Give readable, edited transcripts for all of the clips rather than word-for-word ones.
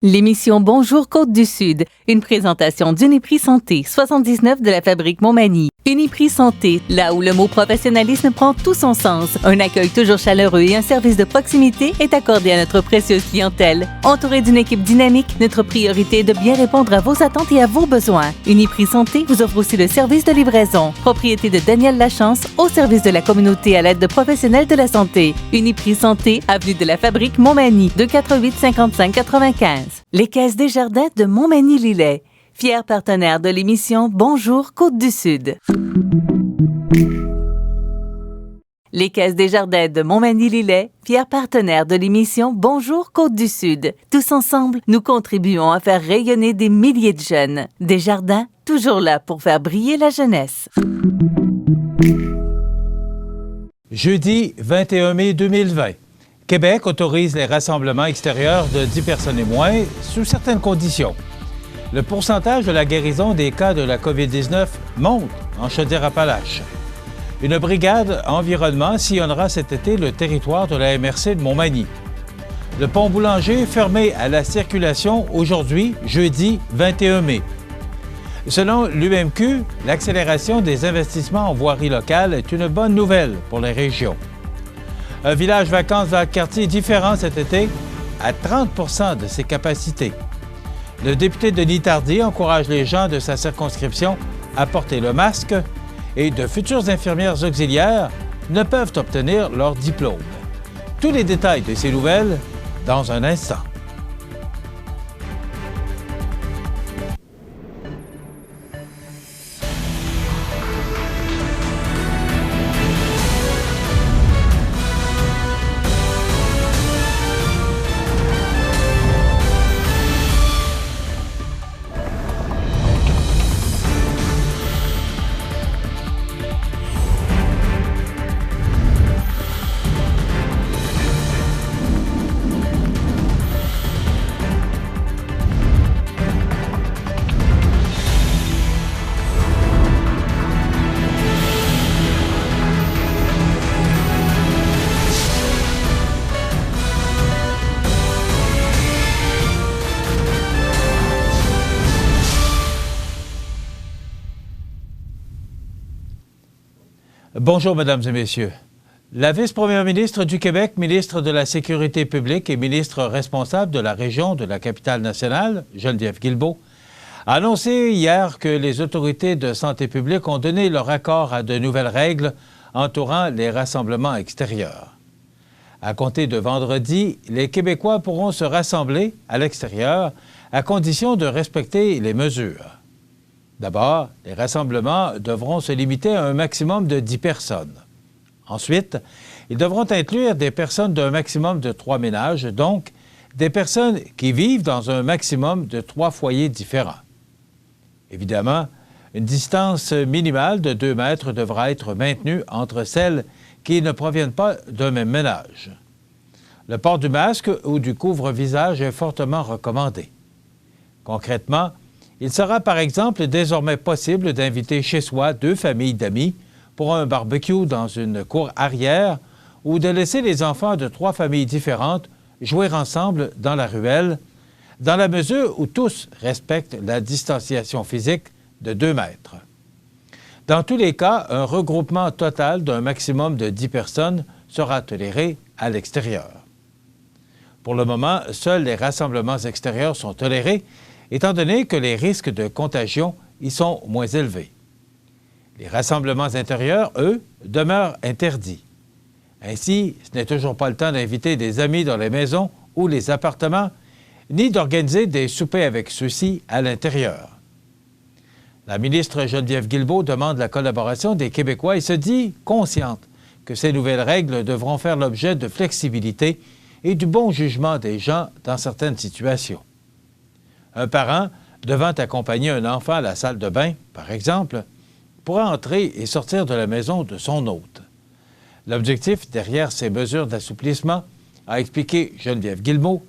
L'émission Bonjour Côte-du-Sud, une présentation d'Uniprix Santé, 79 de la Fabrique Montmagny. Uniprix Santé, là où le mot professionnalisme prend tout son sens. Un accueil toujours chaleureux et un service de proximité est accordé à notre précieuse clientèle. Entouré d'une équipe dynamique, notre priorité est de bien répondre à vos attentes et à vos besoins. Uniprix Santé vous offre aussi le service de livraison. Propriété de Daniel Lachance, au service de la communauté à l'aide de professionnels de la santé. Uniprix Santé, avenue de la Fabrique Montmagny, 248 55 95. Les Caisses Desjardins de Montmagny-Lillet, fiers partenaires de l'émission Bonjour Côte-du-Sud. Les Caisses Desjardins de Montmagny-Lillet, fiers partenaires de l'émission Bonjour Côte-du-Sud. Tous ensemble, nous contribuons à faire rayonner des milliers de jeunes. Desjardins, toujours là pour faire briller la jeunesse. Jeudi 21 mai 2020. Québec autorise les rassemblements extérieurs de 10 personnes et moins sous certaines conditions. Le pourcentage de la guérison des cas de la COVID-19 monte en Chaudière-Appalaches. Une brigade environnement sillonnera cet été le territoire de la MRC de Montmagny. Le pont Boulanger fermé à la circulation aujourd'hui, jeudi 21 mai. Selon l'UMQ, l'accélération des investissements en voirie locale est une bonne nouvelle pour les régions. Un village vacances dans le quartier différent cet été, à 30 % de ses capacités. Le député Denis Tardy encourage les gens de sa circonscription à porter le masque et de futures infirmières auxiliaires ne peuvent obtenir leur diplôme. Tous les détails de ces nouvelles dans un instant. Bonjour, Mesdames et Messieurs. La vice-première ministre du Québec, ministre de la Sécurité publique et ministre responsable de la région de la Capitale-Nationale, Geneviève Guilbeault, a annoncé hier que les autorités de santé publique ont donné leur accord à de nouvelles règles entourant les rassemblements extérieurs. À compter de vendredi, les Québécois pourront se rassembler à l'extérieur à condition de respecter les mesures. D'abord, les rassemblements devront se limiter à un maximum de 10 personnes. Ensuite, ils devront inclure des personnes d'un maximum de 3 ménages, donc des personnes qui vivent dans un maximum de 3 foyers différents. Évidemment, une distance minimale de 2 mètres devra être maintenue entre celles qui ne proviennent pas d'un même ménage. Le port du masque ou du couvre-visage est fortement recommandé. Concrètement, il sera par exemple désormais possible d'inviter chez soi 2 familles d'amis pour un barbecue dans une cour arrière ou de laisser les enfants de 3 familles différentes jouer ensemble dans la ruelle, dans la mesure où tous respectent la distanciation physique de 2 mètres. Dans tous les cas, un regroupement total d'un maximum de 10 personnes sera toléré à l'extérieur. Pour le moment, seuls les rassemblements extérieurs sont tolérés, étant donné que les risques de contagion y sont moins élevés. Les rassemblements intérieurs, eux, demeurent interdits. Ainsi, ce n'est toujours pas le temps d'inviter des amis dans les maisons ou les appartements, ni d'organiser des soupers avec ceux-ci à l'intérieur. La ministre Geneviève Guilbeault demande la collaboration des Québécois et se dit consciente que ces nouvelles règles devront faire l'objet de flexibilité et du bon jugement des gens dans certaines situations. Un parent devant accompagner un enfant à la salle de bain, par exemple, pourra entrer et sortir de la maison de son hôte. L'objectif derrière ces mesures d'assouplissement, a expliqué Geneviève Guilbeault,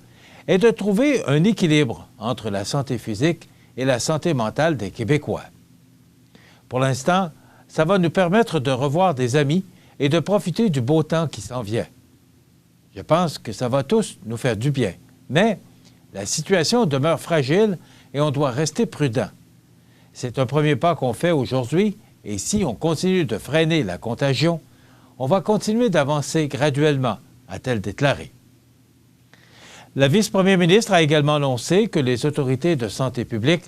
est de trouver un équilibre entre la santé physique et la santé mentale des Québécois. Pour l'instant, ça va nous permettre de revoir des amis et de profiter du beau temps qui s'en vient. Je pense que ça va tous nous faire du bien, mais La situation demeure fragile et on doit rester prudent. C'est un premier pas qu'on fait aujourd'hui et si on continue de freiner la contagion, on va continuer d'avancer graduellement, a-t-elle déclaré. La vice-première ministre a également annoncé que les autorités de santé publique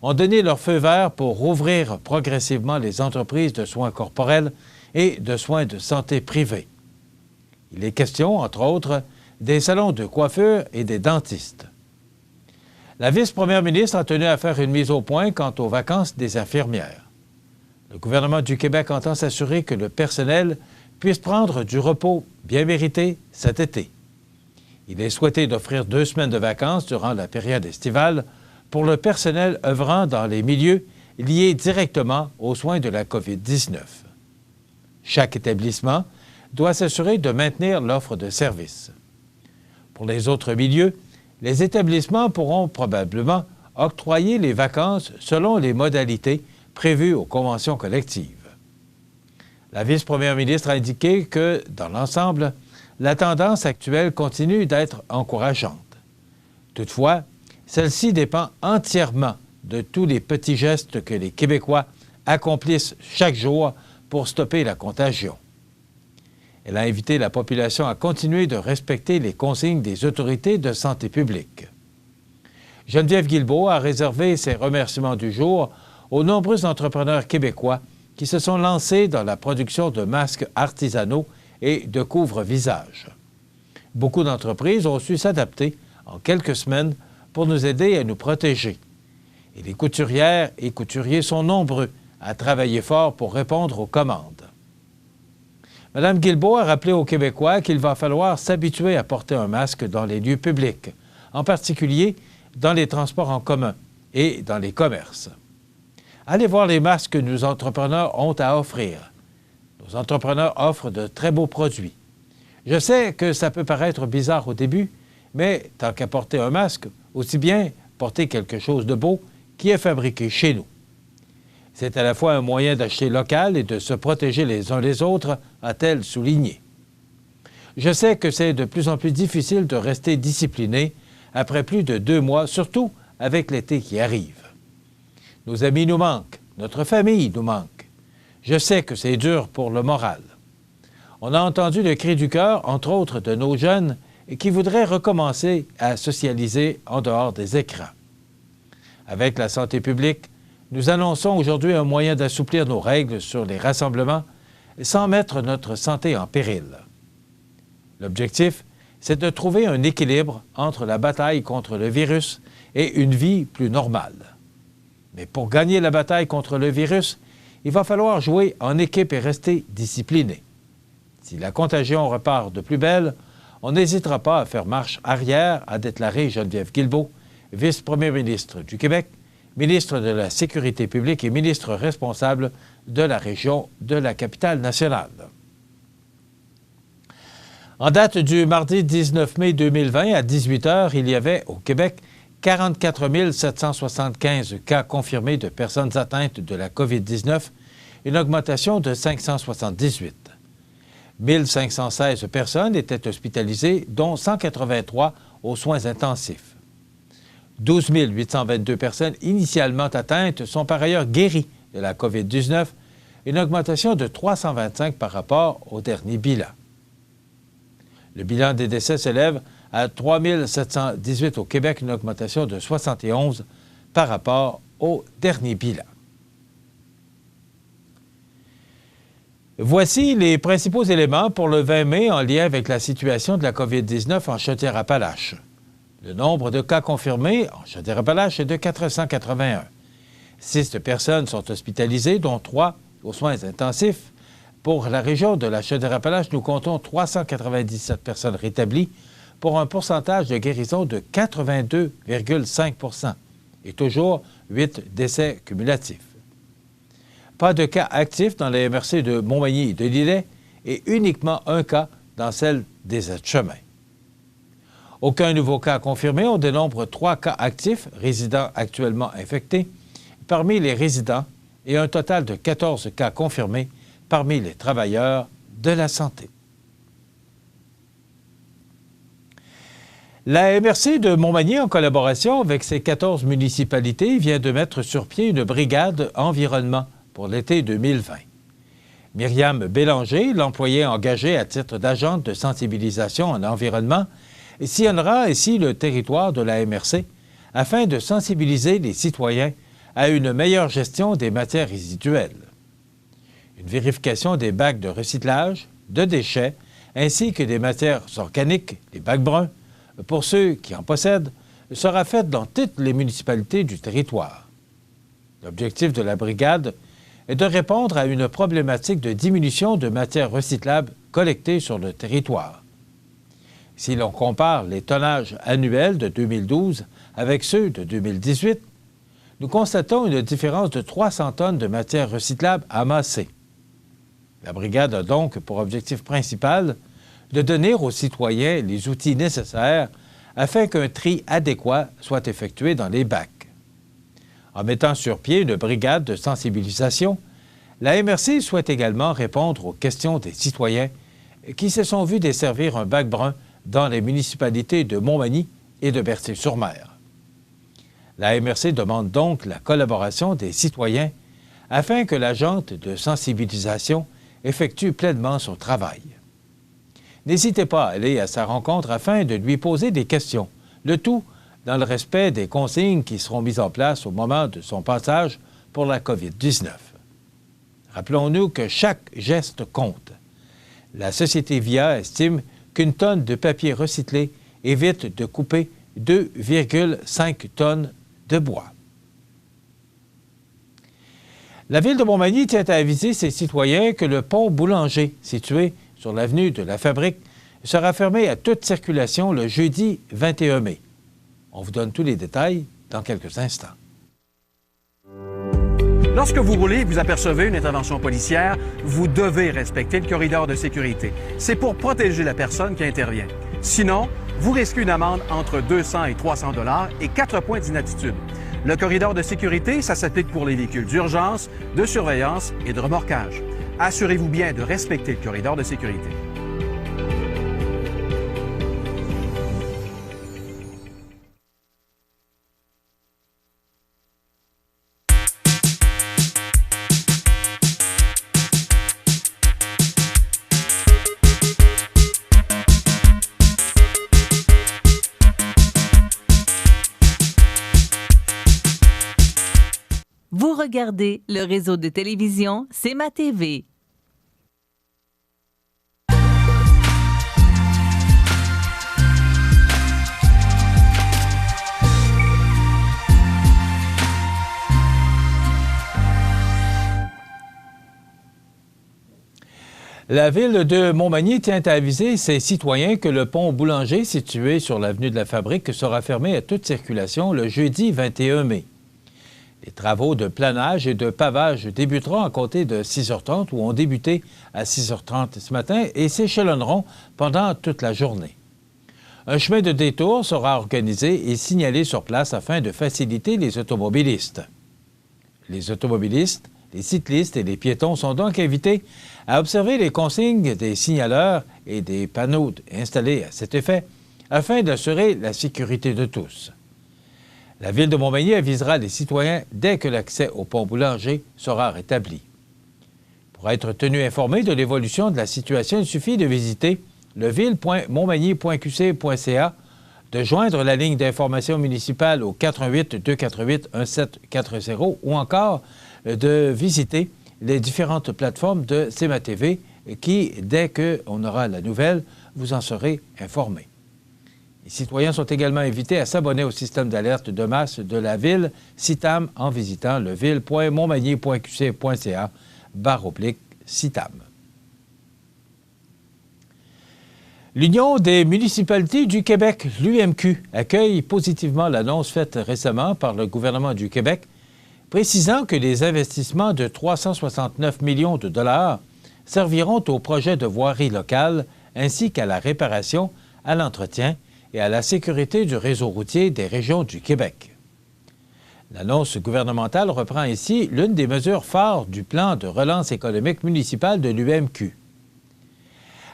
ont donné leur feu vert pour rouvrir progressivement les entreprises de soins corporels et de soins de santé privés. Il est question, entre autres, des salons de coiffure et des dentistes. La vice-première ministre a tenu à faire une mise au point quant aux vacances des infirmières. Le gouvernement du Québec entend s'assurer que le personnel puisse prendre du repos bien mérité cet été. Il est souhaité d'offrir 2 semaines de vacances durant la période estivale pour le personnel œuvrant dans les milieux liés directement aux soins de la COVID-19. Chaque établissement doit s'assurer de maintenir l'offre de services. Pour les autres milieux, les établissements pourront probablement octroyer les vacances selon les modalités prévues aux conventions collectives. La vice-première ministre a indiqué que, dans l'ensemble, la tendance actuelle continue d'être encourageante. Toutefois, celle-ci dépend entièrement de tous les petits gestes que les Québécois accomplissent chaque jour pour stopper la contagion. Elle a invité la population à continuer de respecter les consignes des autorités de santé publique. Geneviève Guilbeault a réservé ses remerciements du jour aux nombreux entrepreneurs québécois qui se sont lancés dans la production de masques artisanaux et de couvre-visages. Beaucoup d'entreprises ont su s'adapter en quelques semaines pour nous aider à nous protéger. Et les couturières et couturiers sont nombreux à travailler fort pour répondre aux commandes. Mme Guilbeault a rappelé aux Québécois qu'il va falloir s'habituer à porter un masque dans les lieux publics, en particulier dans les transports en commun et dans les commerces. Allez voir les masques que nos entrepreneurs ont à offrir. Nos entrepreneurs offrent de très beaux produits. Je sais que ça peut paraître bizarre au début, mais tant qu'à porter un masque, aussi bien porter quelque chose de beau qui est fabriqué chez nous. C'est à la fois un moyen d'acheter local et de se protéger les uns les autres, a-t-elle souligné. Je sais que c'est de plus en plus difficile de rester discipliné après plus de 2 mois, surtout avec l'été qui arrive. Nos amis nous manquent, notre famille nous manque. Je sais que c'est dur pour le moral. On a entendu le cri du cœur, entre autres, de nos jeunes qui voudraient recommencer à socialiser en dehors des écrans. Avec la santé publique, nous annonçons aujourd'hui un moyen d'assouplir nos règles sur les rassemblements sans mettre notre santé en péril. L'objectif, c'est de trouver un équilibre entre la bataille contre le virus et une vie plus normale. Mais pour gagner la bataille contre le virus, il va falloir jouer en équipe et rester discipliné. Si la contagion repart de plus belle, on n'hésitera pas à faire marche arrière, a déclaré Geneviève Guilbeault, vice-première ministre du Québec, ministre de la Sécurité publique et ministre responsable de la région de la capitale nationale. En date du mardi 19 mai 2020 à 18 h, il y avait au Québec 44 775 cas confirmés de personnes atteintes de la COVID-19, une augmentation de 578. 1516 personnes étaient hospitalisées, dont 183 aux soins intensifs. 12 822 personnes initialement atteintes sont par ailleurs guéries de la COVID-19, une augmentation de 325 par rapport au dernier bilan. Le bilan des décès s'élève à 3 718 au Québec, une augmentation de 71 par rapport au dernier bilan. Voici les principaux éléments pour le 20 mai en lien avec la situation de la COVID-19 en Chaudière-Appalaches. Le nombre de cas confirmés en Chaudière-Appalaches est de 481. 6 personnes sont hospitalisées, dont 3 aux soins intensifs. Pour la région de la Chaudière-Appalaches, nous comptons 397 personnes rétablies pour un pourcentage de guérison de 82,5 % et toujours 8 décès cumulatifs. Pas de cas actifs dans les MRC de Montmagny et de Lillet et uniquement un cas dans celle des Aides-Chemins. Aucun nouveau cas confirmé. On dénombre 3 cas actifs, résidents actuellement infectés, parmi les résidents et un total de 14 cas confirmés parmi les travailleurs de la santé. La MRC de Montmagny, en collaboration avec ses 14 municipalités, vient de mettre sur pied une brigade environnement pour l'été 2020. Myriam Bélanger, l'employée engagée à titre d'agente de sensibilisation en environnement, sillonnera ici le territoire de la MRC afin de sensibiliser les citoyens à une meilleure gestion des matières résiduelles. Une vérification des bacs de recyclage, de déchets, ainsi que des matières organiques, les bacs bruns, pour ceux qui en possèdent, sera faite dans toutes les municipalités du territoire. L'objectif de la brigade est de répondre à une problématique de diminution de matières recyclables collectées sur le territoire. Si l'on compare les tonnages annuels de 2012 avec ceux de 2018, nous constatons une différence de 300 tonnes de matières recyclables amassées. La brigade a donc pour objectif principal de donner aux citoyens les outils nécessaires afin qu'un tri adéquat soit effectué dans les bacs. En mettant sur pied une brigade de sensibilisation, la MRC souhaite également répondre aux questions des citoyens qui se sont vus desservir un bac brun dans les municipalités de Montmagny et de Berthier-sur-Mer. La MRC demande donc la collaboration des citoyens afin que l'agente de sensibilisation effectue pleinement son travail. N'hésitez pas à aller à sa rencontre afin de lui poser des questions, le tout dans le respect des consignes qui seront mises en place au moment de son passage pour la COVID-19. Rappelons-nous que chaque geste compte. La société VIA estime qu'une tonne de papier recyclé évite de couper 2,5 tonnes de bois. La Ville de Montmagny tient à aviser ses citoyens que le pont Boulanger, situé sur l'avenue de la Fabrique, sera fermé à toute circulation le jeudi 21 mai. On vous donne tous les détails dans quelques instants. Lorsque vous roulez et vous apercevez une intervention policière, vous devez respecter le corridor de sécurité. C'est pour protéger la personne qui intervient. Sinon, vous risquez une amende entre 200 et 300 $ et 4 points d'inaptitude. Le corridor de sécurité, ça s'applique pour les véhicules d'urgence, de surveillance et de remorquage. Assurez-vous bien de respecter le corridor de sécurité. Vous regardez le réseau de télévision C'est ma TV. La Ville de Montmagny tient à aviser ses citoyens que le pont Boulanger, situé sur l'avenue de la Fabrique, sera fermé à toute circulation le jeudi 21 mai. Les travaux de planage et de pavage débuteront à compter de 6h30 ou ont débuté à 6h30 ce matin et s'échelonneront pendant toute la journée. Un chemin de détour sera organisé et signalé sur place afin de faciliter les automobilistes. Les automobilistes, les cyclistes et les piétons sont donc invités à observer les consignes des signaleurs et des panneaux installés à cet effet afin d'assurer la sécurité de tous. La Ville de Montmagny avisera les citoyens dès que l'accès au pont Boulanger sera rétabli. Pour être tenu informé de l'évolution de la situation, il suffit de visiter leville.montmagny.qc.ca, de joindre la ligne d'information municipale au 418-248-1740 ou encore de visiter les différentes plateformes de C'est ma TV qui, dès qu'on aura la nouvelle, vous en serez informés. Les citoyens sont également invités à s'abonner au système d'alerte de masse de la Ville CITAM en visitant leville.montmagny.qc.ca/CITAM. L'Union des municipalités du Québec, l'UMQ, accueille positivement l'annonce faite récemment par le gouvernement du Québec, précisant que les investissements de 369 millions de dollars serviront au projet de voirie locale ainsi qu'à la réparation, à l'entretien et à la sécurité du réseau routier des régions du Québec. L'annonce gouvernementale reprend ici l'une des mesures phares du plan de relance économique municipale de l'UMQ.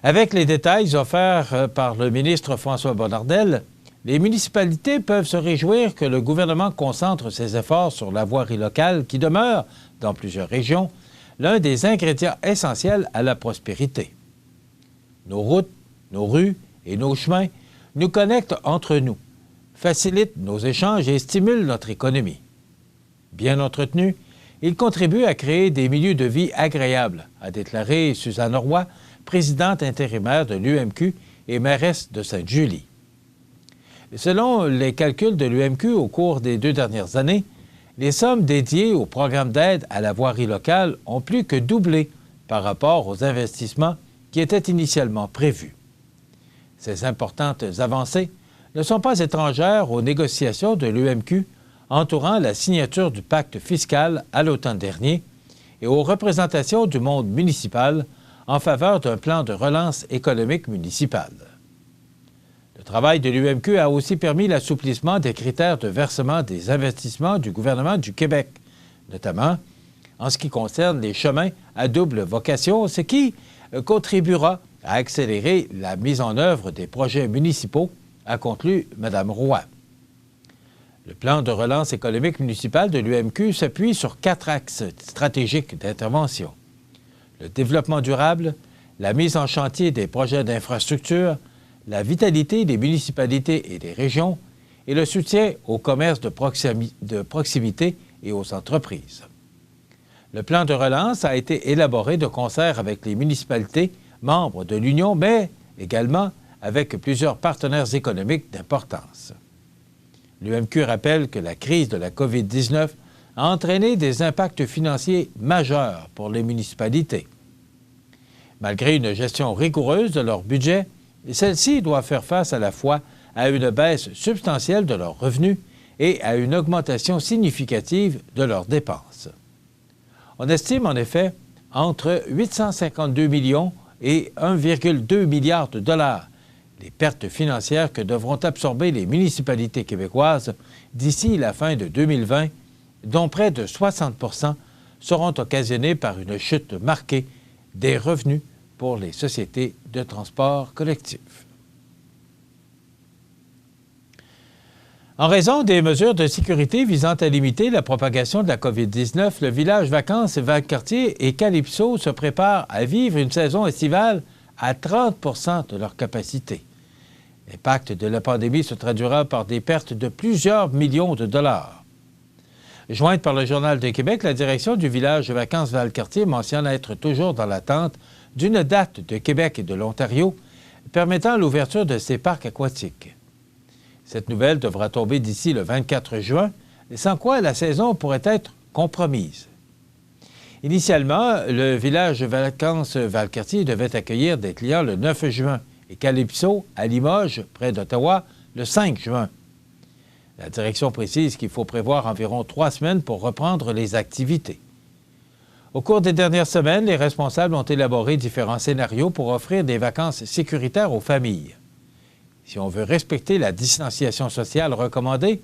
Avec les détails offerts par le ministre François Bonnardel, les municipalités peuvent se réjouir que le gouvernement concentre ses efforts sur la voirie locale qui demeure, dans plusieurs régions, l'un des ingrédients essentiels à la prospérité. Nos routes, nos rues et nos chemins nous connectent entre nous, facilitent nos échanges et stimulent notre économie. Bien entretenus, ils contribuent à créer des milieux de vie agréables, a déclaré Suzanne Roy, présidente intérimaire de l'UMQ et mairesse de Sainte-Julie. Selon les calculs de l'UMQ au cours des 2 dernières années, les sommes dédiées au programme d'aide à la voirie locale ont plus que doublé par rapport aux investissements qui étaient initialement prévus. Ces importantes avancées ne sont pas étrangères aux négociations de l'UMQ entourant la signature du pacte fiscal à l'automne dernier et aux représentations du monde municipal en faveur d'un plan de relance économique municipale. Le travail de l'UMQ a aussi permis l'assouplissement des critères de versement des investissements du gouvernement du Québec, notamment en ce qui concerne les chemins à double vocation, ce qui contribuera à accélérer la mise en œuvre des projets municipaux, a conclu Mme Roy. Le plan de relance économique municipale de l'UMQ s'appuie sur 4 axes stratégiques d'intervention: le développement durable, la mise en chantier des projets d'infrastructure, la vitalité des municipalités et des régions et le soutien au commerce de proximité et aux entreprises. Le plan de relance a été élaboré de concert avec les municipalités membres de l'Union, mais également avec plusieurs partenaires économiques d'importance. L'UMQ rappelle que la crise de la COVID-19 a entraîné des impacts financiers majeurs pour les municipalités. Malgré une gestion rigoureuse de leur budget, celles-ci doivent faire face à la fois à une baisse substantielle de leurs revenus et à une augmentation significative de leurs dépenses. On estime en effet entre 852 millions et 1,2 milliard de dollars les pertes financières que devront absorber les municipalités québécoises d'ici la fin de 2020, dont près de 60 % seront occasionnés par une chute marquée des revenus pour les sociétés de transport collectif. En raison des mesures de sécurité visant à limiter la propagation de la COVID-19, le village Vacances Valcartier et Calypso se préparent à vivre une saison estivale à 30 % de leur capacité. L'impact de la pandémie se traduira par des pertes de plusieurs millions de dollars. Jointe par le Journal de Québec, la direction du village Vacances Valcartier mentionne être toujours dans l'attente d'une date de Québec et de l'Ontario permettant l'ouverture de ces parcs aquatiques. Cette nouvelle devra tomber d'ici le 24 juin, sans quoi la saison pourrait être compromise. Initialement, le village Vacances Valcartier devait accueillir des clients le 9 juin et Calypso, à Limoges, près d'Ottawa, le 5 juin. La direction précise qu'il faut prévoir environ 3 semaines pour reprendre les activités. Au cours des dernières semaines, les responsables ont élaboré différents scénarios pour offrir des vacances sécuritaires aux familles. Si on veut respecter la distanciation sociale recommandée,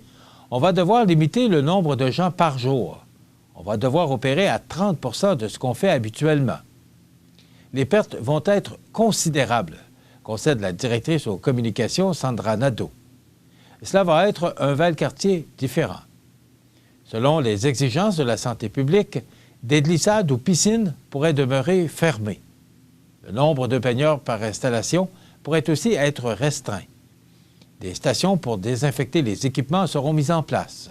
on va devoir limiter le nombre de gens par jour. On va devoir opérer à 30 % de ce qu'on fait habituellement. Les pertes vont être considérables, concède la directrice aux communications Sandra Nadeau. Cela va être un Valcartier différent. Selon les exigences de la santé publique, des glissades ou piscines pourraient demeurer fermées. Le nombre de baigneurs par installation pourrait aussi être restreint. Des stations pour désinfecter les équipements seront mises en place.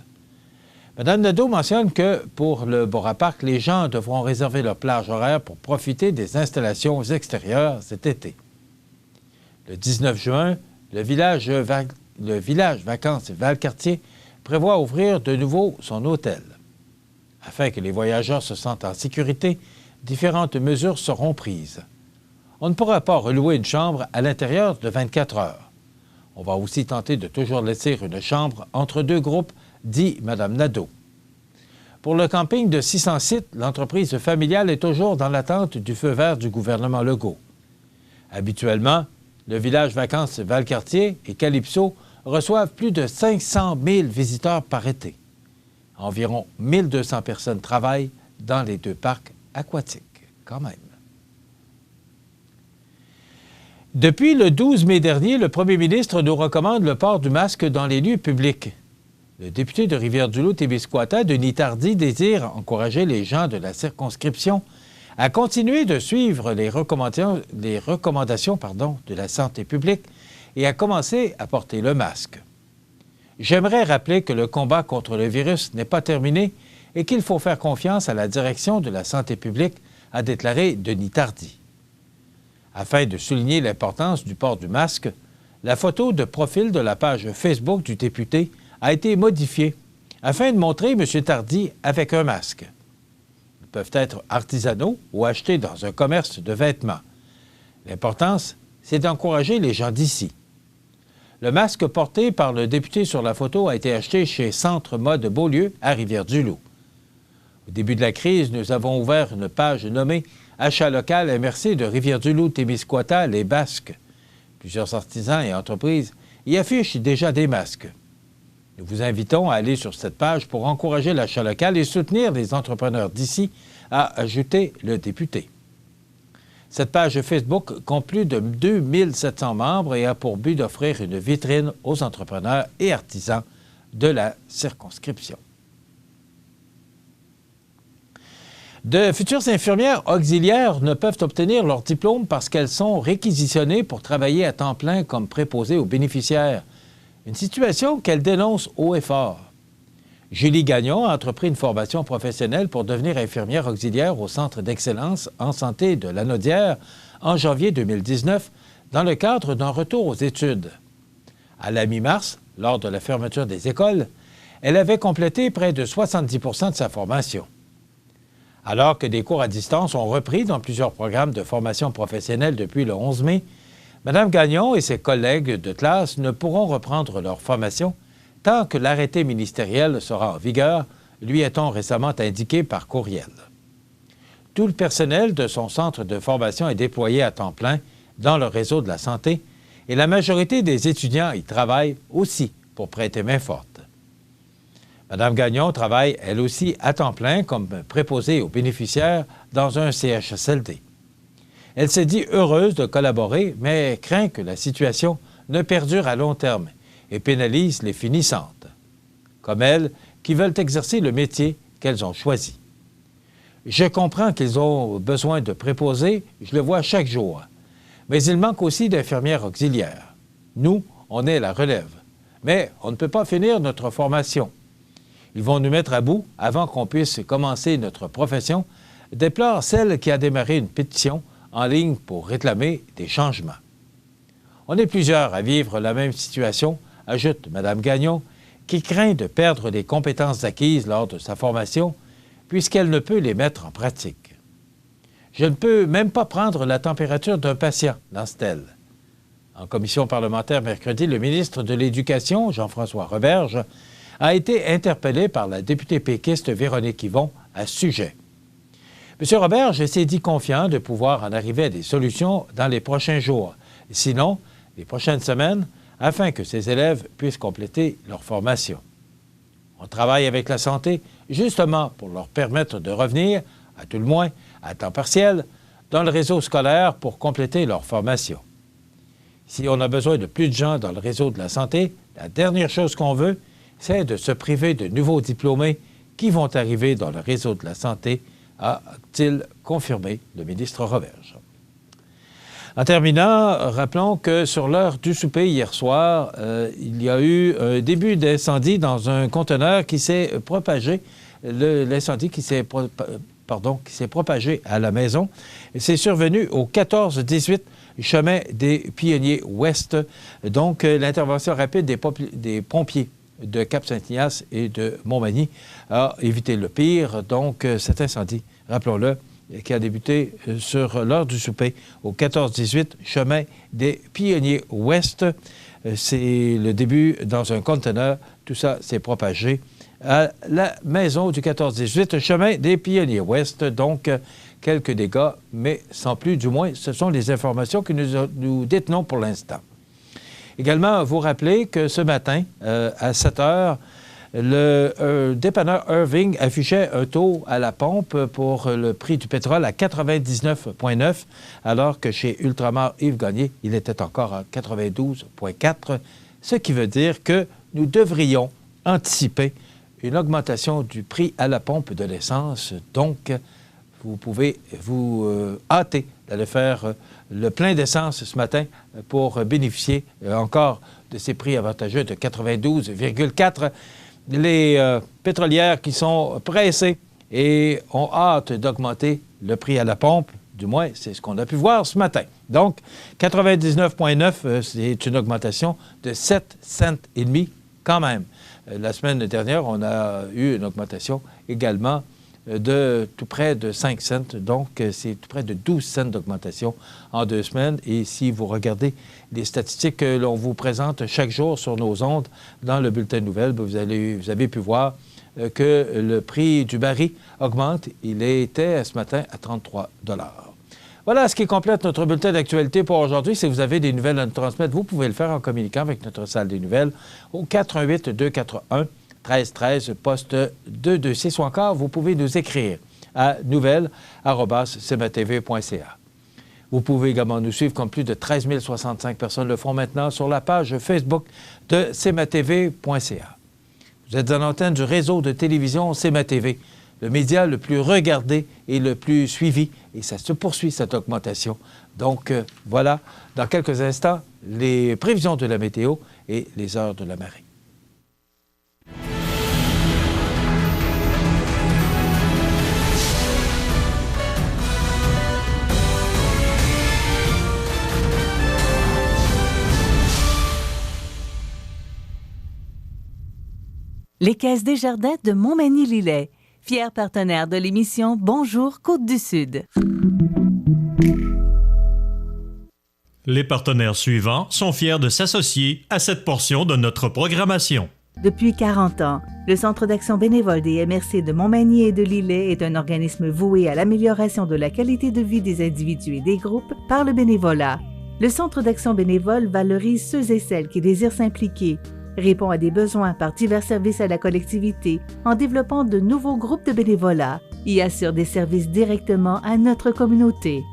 Mme Nadeau mentionne que, pour le Boraparc, les gens devront réserver leur plage horaire pour profiter des installations extérieures cet été. Le 19 juin, le village Vacances Valcartier prévoit ouvrir de nouveau son hôtel. Afin que les voyageurs se sentent en sécurité, différentes mesures seront prises. On ne pourra pas relouer une chambre à l'intérieur de 24 heures. On va aussi tenter de toujours laisser une chambre entre 2 groupes, dit Mme Nadeau. Pour le camping de 600 sites, l'entreprise familiale est toujours dans l'attente du feu vert du gouvernement Legault. Habituellement, le village Vacances Valcartier et Calypso reçoivent plus de 500 000 visiteurs par été. Environ 1200 personnes travaillent dans les 2 parcs aquatiques, quand même. Depuis le 12 mai dernier, le premier ministre nous recommande le port du masque dans les lieux publics. Le député de Rivière-du-Loup-Témiscouata, Denis Tardy, désire encourager les gens de la circonscription à continuer de suivre les recommandations de la santé publique et à commencer à porter le masque. J'aimerais rappeler que le combat contre le virus n'est pas terminé et qu'il faut faire confiance à la direction de la santé publique, a déclaré Denis Tardy. Afin de souligner l'importance du port du masque, la photo de profil de la page Facebook du député a été modifiée afin de montrer M. Tardy avec un masque. Ils peuvent être artisanaux ou achetés dans un commerce de vêtements. L'importance, c'est d'encourager les gens d'ici. Le masque porté par le député sur la photo a été acheté chez Centre Mode Beaulieu à Rivière-du-Loup. Au début de la crise, nous avons ouvert une page nommée « Achat local MRC de Rivière-du-Loup-Témiscouata, les Basques ». Plusieurs artisans et entreprises y affichent déjà des masques. Nous vous invitons à aller sur cette page pour encourager l'achat local et soutenir les entrepreneurs d'ici, a ajouté le député. Cette page Facebook compte plus de 2700 membres et a pour but d'offrir une vitrine aux entrepreneurs et artisans de la circonscription. De futures infirmières auxiliaires ne peuvent obtenir leur diplôme parce qu'elles sont réquisitionnées pour travailler à temps plein comme préposées aux bénéficiaires. Une situation qu'elles dénoncent haut et fort. Julie Gagnon a entrepris une formation professionnelle pour devenir infirmière auxiliaire au Centre d'excellence en santé de Lanaudière en janvier 2019 dans le cadre d'un retour aux études. À la mi-mars, lors de la fermeture des écoles, elle avait complété près de 70 % de sa formation. Alors que des cours à distance ont repris dans plusieurs programmes de formation professionnelle depuis le 11 mai, Mme Gagnon et ses collègues de classe ne pourront reprendre leur formation tant que l'arrêté ministériel sera en vigueur, lui a-t-on récemment indiqué par courriel. Tout le personnel de son centre de formation est déployé à temps plein dans le réseau de la santé et la majorité des étudiants y travaillent aussi pour prêter main forte. Mme Gagnon travaille, elle aussi, à temps plein comme préposée aux bénéficiaires dans un CHSLD. Elle s'est dit heureuse de collaborer, mais craint que la situation ne perdure à long terme et pénalise les finissantes, comme elles, qui veulent exercer le métier qu'elles ont choisi. Je comprends qu'ils ont besoin de préposés, je le vois chaque jour, mais il manque aussi d'infirmières auxiliaires. Nous, on est la relève, mais on ne peut pas finir notre formation. Ils vont nous mettre à bout avant qu'on puisse commencer notre profession, déplore celle qui a démarré une pétition en ligne pour réclamer des changements. On est plusieurs à vivre la même situation, ajoute Mme Gagnon, qui craint de perdre les compétences acquises lors de sa formation, puisqu'elle ne peut les mettre en pratique. Je ne peux même pas prendre la température d'un patient, lance-t-elle. En commission parlementaire mercredi, le ministre de l'Éducation, Jean-François Roberge, a été interpellé par la députée péquiste Véronique Yvon à ce sujet. M. Roberge s'est dit confiant de pouvoir en arriver à des solutions dans les prochains jours, sinon les prochaines semaines, afin que ces élèves puissent compléter leur formation. On travaille avec la santé justement pour leur permettre de revenir, à tout le moins à temps partiel, dans le réseau scolaire pour compléter leur formation. Si on a besoin de plus de gens dans le réseau de la santé, la dernière chose qu'on veut, c'est de se priver de nouveaux diplômés qui vont arriver dans le réseau de la santé, a-t-il confirmé le ministre Roberge. En terminant, rappelons que sur l'heure du souper hier soir, il y a eu un début d'incendie dans un conteneur qui s'est propagé, l'incendie qui s'est propagé à la maison. C'est survenu au 14-18 chemin des Pionniers Ouest. Donc, l'intervention rapide des pompiers de Cap-Saint-Ignace et de Montmagny a évité le pire. Donc, cet incendie, rappelons-le, qui a débuté sur l'heure du souper au 14-18 chemin des Pionniers Ouest. C'est le début dans un conteneur. Tout ça s'est propagé à la maison du 14-18 chemin des Pionniers Ouest. Donc, quelques dégâts, mais sans plus, du moins, ce sont les informations que nous détenons pour l'instant. Également, vous rappelez que ce matin, à 7 heures, Le dépanneur Irving affichait un taux à la pompe pour le prix du pétrole à 99,9, alors que chez Ultramar Yves Gagné, il était encore à 92,4, ce qui veut dire que nous devrions anticiper une augmentation du prix à la pompe de l'essence. Donc, vous pouvez vous hâter d'aller faire le plein d'essence ce matin pour bénéficier encore de ces prix avantageux de 92,4. Les pétrolières qui sont pressées et ont hâte d'augmenter le prix à la pompe, du moins, c'est ce qu'on a pu voir ce matin. Donc, 99,9, c'est une augmentation de 7 cents et demi quand même. La semaine dernière, on a eu une augmentation également de tout près de 5 cents. Donc, c'est tout près de 12 cents d'augmentation en 2 semaines. Et si vous regardez les statistiques que l'on vous présente chaque jour sur nos ondes dans le bulletin de nouvelles, vous avez pu voir que le prix du baril augmente. Il était ce matin à 33 $. Voilà ce qui complète notre bulletin d'actualité pour aujourd'hui. Si vous avez des nouvelles à nous transmettre, vous pouvez le faire en communiquant avec notre salle des nouvelles au 418-241-1313, poste 226, ou encore vous pouvez nous écrire à nouvelles@cmatv.ca. Vous pouvez également nous suivre comme plus de 13 065 personnes le font maintenant sur la page Facebook de cmatv.ca. Vous êtes à l'antenne du réseau de télévision CMA-TV, le média le plus regardé et le plus suivi, et ça se poursuit, cette augmentation. Donc, voilà, dans quelques instants, les prévisions de la météo et les heures de la marée. Les Caisses Desjardins de Montmagny-Lillet, fier partenaire de l'émission Bonjour Côte-du-Sud. Les partenaires suivants sont fiers de s'associer à cette portion de notre programmation. Depuis 40 ans, le Centre d'action bénévole des MRC de Montmagny et de Lillet est un organisme voué à l'amélioration de la qualité de vie des individus et des groupes par le bénévolat. Le Centre d'action bénévole valorise ceux et celles qui désirent s'impliquer, répond à des besoins par divers services à la collectivité en développant de nouveaux groupes de bénévolat et assure des services directement à notre communauté.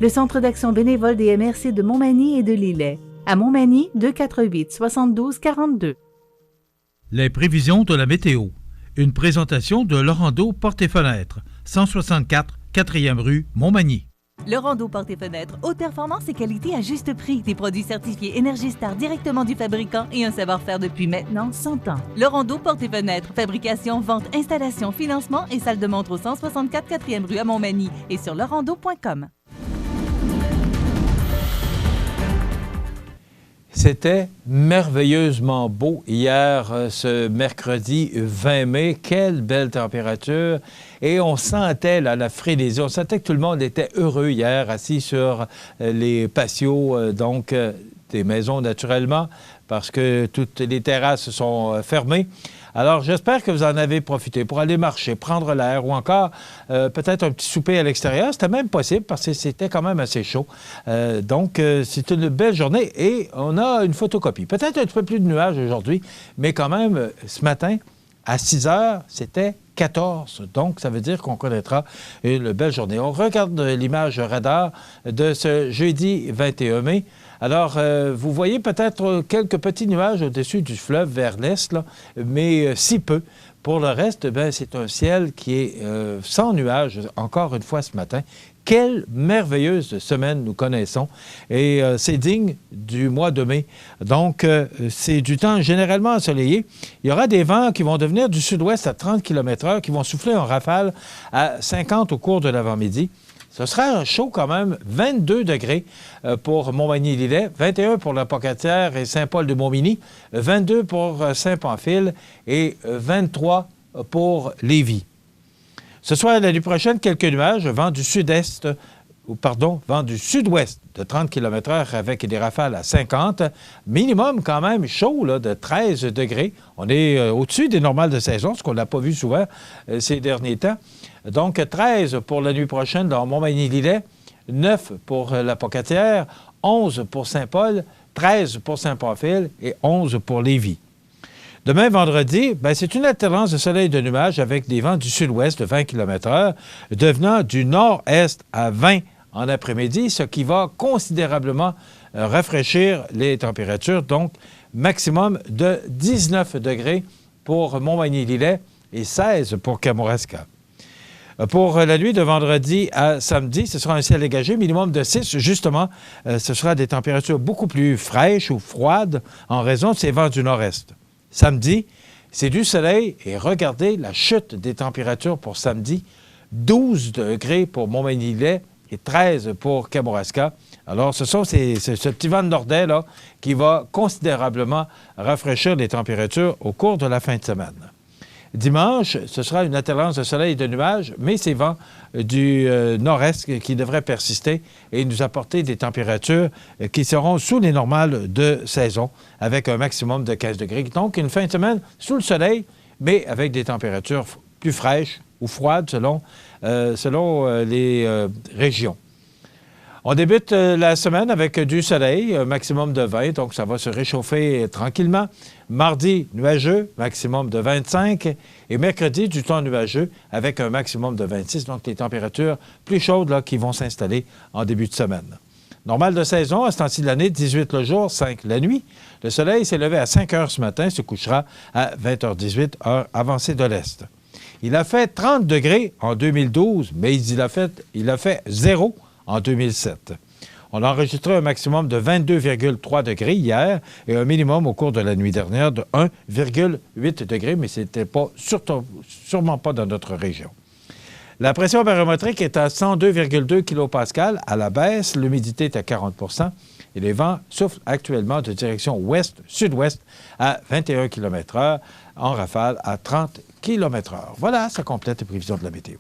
Le Centre d'action bénévole des MRC de Montmagny et de Lillet, à Montmagny, 248-72-42. Les prévisions de la météo. Une présentation de Laurando Portes et Fenêtres, 164 4e rue Montmagny. Laurando Portes et Fenêtres, haute performance et qualité à juste prix. Des produits certifiés Énergie-Star directement du fabricant et un savoir-faire depuis maintenant 100 ans. Laurando Portes et Fenêtres, fabrication, vente, installation, financement et salle de montre au 164 4e rue à Montmagny et sur laurando.com. C'était merveilleusement beau hier, ce mercredi 20 mai. Quelle belle température! Et on sentait là, la frénésie. On sentait que tout le monde était heureux hier, assis sur les patios, des maisons naturellement, parce que toutes les terrasses sont fermées. Alors, j'espère que vous en avez profité pour aller marcher, prendre l'air ou encore peut-être un petit souper à l'extérieur. C'était même possible parce que c'était quand même assez chaud. C'est une belle journée et on a une photocopie. Peut-être un petit peu plus de nuages aujourd'hui, mais quand même, ce matin, à 6 heures, c'était 14. Donc, ça veut dire qu'on connaîtra une belle journée. On regarde l'image radar de ce jeudi 21 mai. Alors, vous voyez peut-être quelques petits nuages au-dessus du fleuve vers l'est, là, mais si peu. Pour le reste, c'est un ciel qui est sans nuages, encore une fois ce matin. Quelle merveilleuse semaine nous connaissons. Et c'est digne du mois de mai. Donc, c'est du temps généralement ensoleillé. Il y aura des vents qui vont devenir du sud-ouest à 30 km/h, qui vont souffler en rafale à 50 au cours de l'avant-midi. Ce sera chaud quand même, 22 degrés pour Montmagny-Lillet, 21 pour la Pocatière et Saint-Paul-de-Montmagny, 22 pour Saint-Pamphile et 23 pour Lévis. Ce soir et la nuit prochaine, quelques nuages, vent du sud-ouest de 30 km/h avec des rafales à 50. Minimum quand même chaud là, de 13 degrés. On est au-dessus des normales de saison, ce qu'on n'a pas vu souvent ces derniers temps. Donc 13 pour la nuit prochaine dans Montmagny-Lillet, 9 pour la Pocatière, 11 pour Saint-Paul, 13 pour Saint-Pamphile et 11 pour Lévis. Demain, vendredi, c'est une alternance de soleil et de nuages avec des vents du sud-ouest de 20 km/h, devenant du nord-est à 20 en après-midi, ce qui va considérablement rafraîchir les températures, donc maximum de 19 degrés pour Montmagny-Lillet et 16 pour Kamouraska. Pour la nuit de vendredi à samedi, ce sera un ciel dégagé, minimum de 6. Justement, ce sera des températures beaucoup plus fraîches ou froides en raison de ces vents du nord-est. Samedi, c'est du soleil et regardez la chute des températures pour samedi. 12 degrés pour Montmagny-Lillet et 13 pour Kamouraska. Alors, ce petit vent de nordais là, qui va considérablement rafraîchir les températures au cours de la fin de semaine. Dimanche, ce sera une alternance de soleil et de nuages, mais ces vents du nord-est qui devraient persister et nous apporter des températures qui seront sous les normales de saison, avec un maximum de 15 degrés. Donc, une fin de semaine sous le soleil, mais avec des températures plus fraîches ou froides selon les régions. On débute la semaine avec du soleil, un maximum de 20, donc ça va se réchauffer tranquillement. Mardi, nuageux, maximum de 25. Et mercredi, du temps nuageux avec un maximum de 26, donc les températures plus chaudes là, qui vont s'installer en début de semaine. Normal de saison, à ce temps-ci de l'année, 18 le jour, 5 la nuit. Le soleil s'est levé à 5 heures ce matin, se couchera à 20h18, heure avancée de l'Est. Il a fait 30 degrés en 2012, mais il a fait 0 en 2007. On a enregistré un maximum de 22,3 degrés hier et un minimum au cours de la nuit dernière de 1,8 degrés, mais ce n'était sûrement pas dans notre région. La pression barométrique est à 102,2 kPa à la baisse, l'humidité est à 40 % et les vents soufflent actuellement de direction ouest-sud-ouest à 21 km/h, en rafale à 30 km/h. Voilà, ça complète les prévisions de la météo.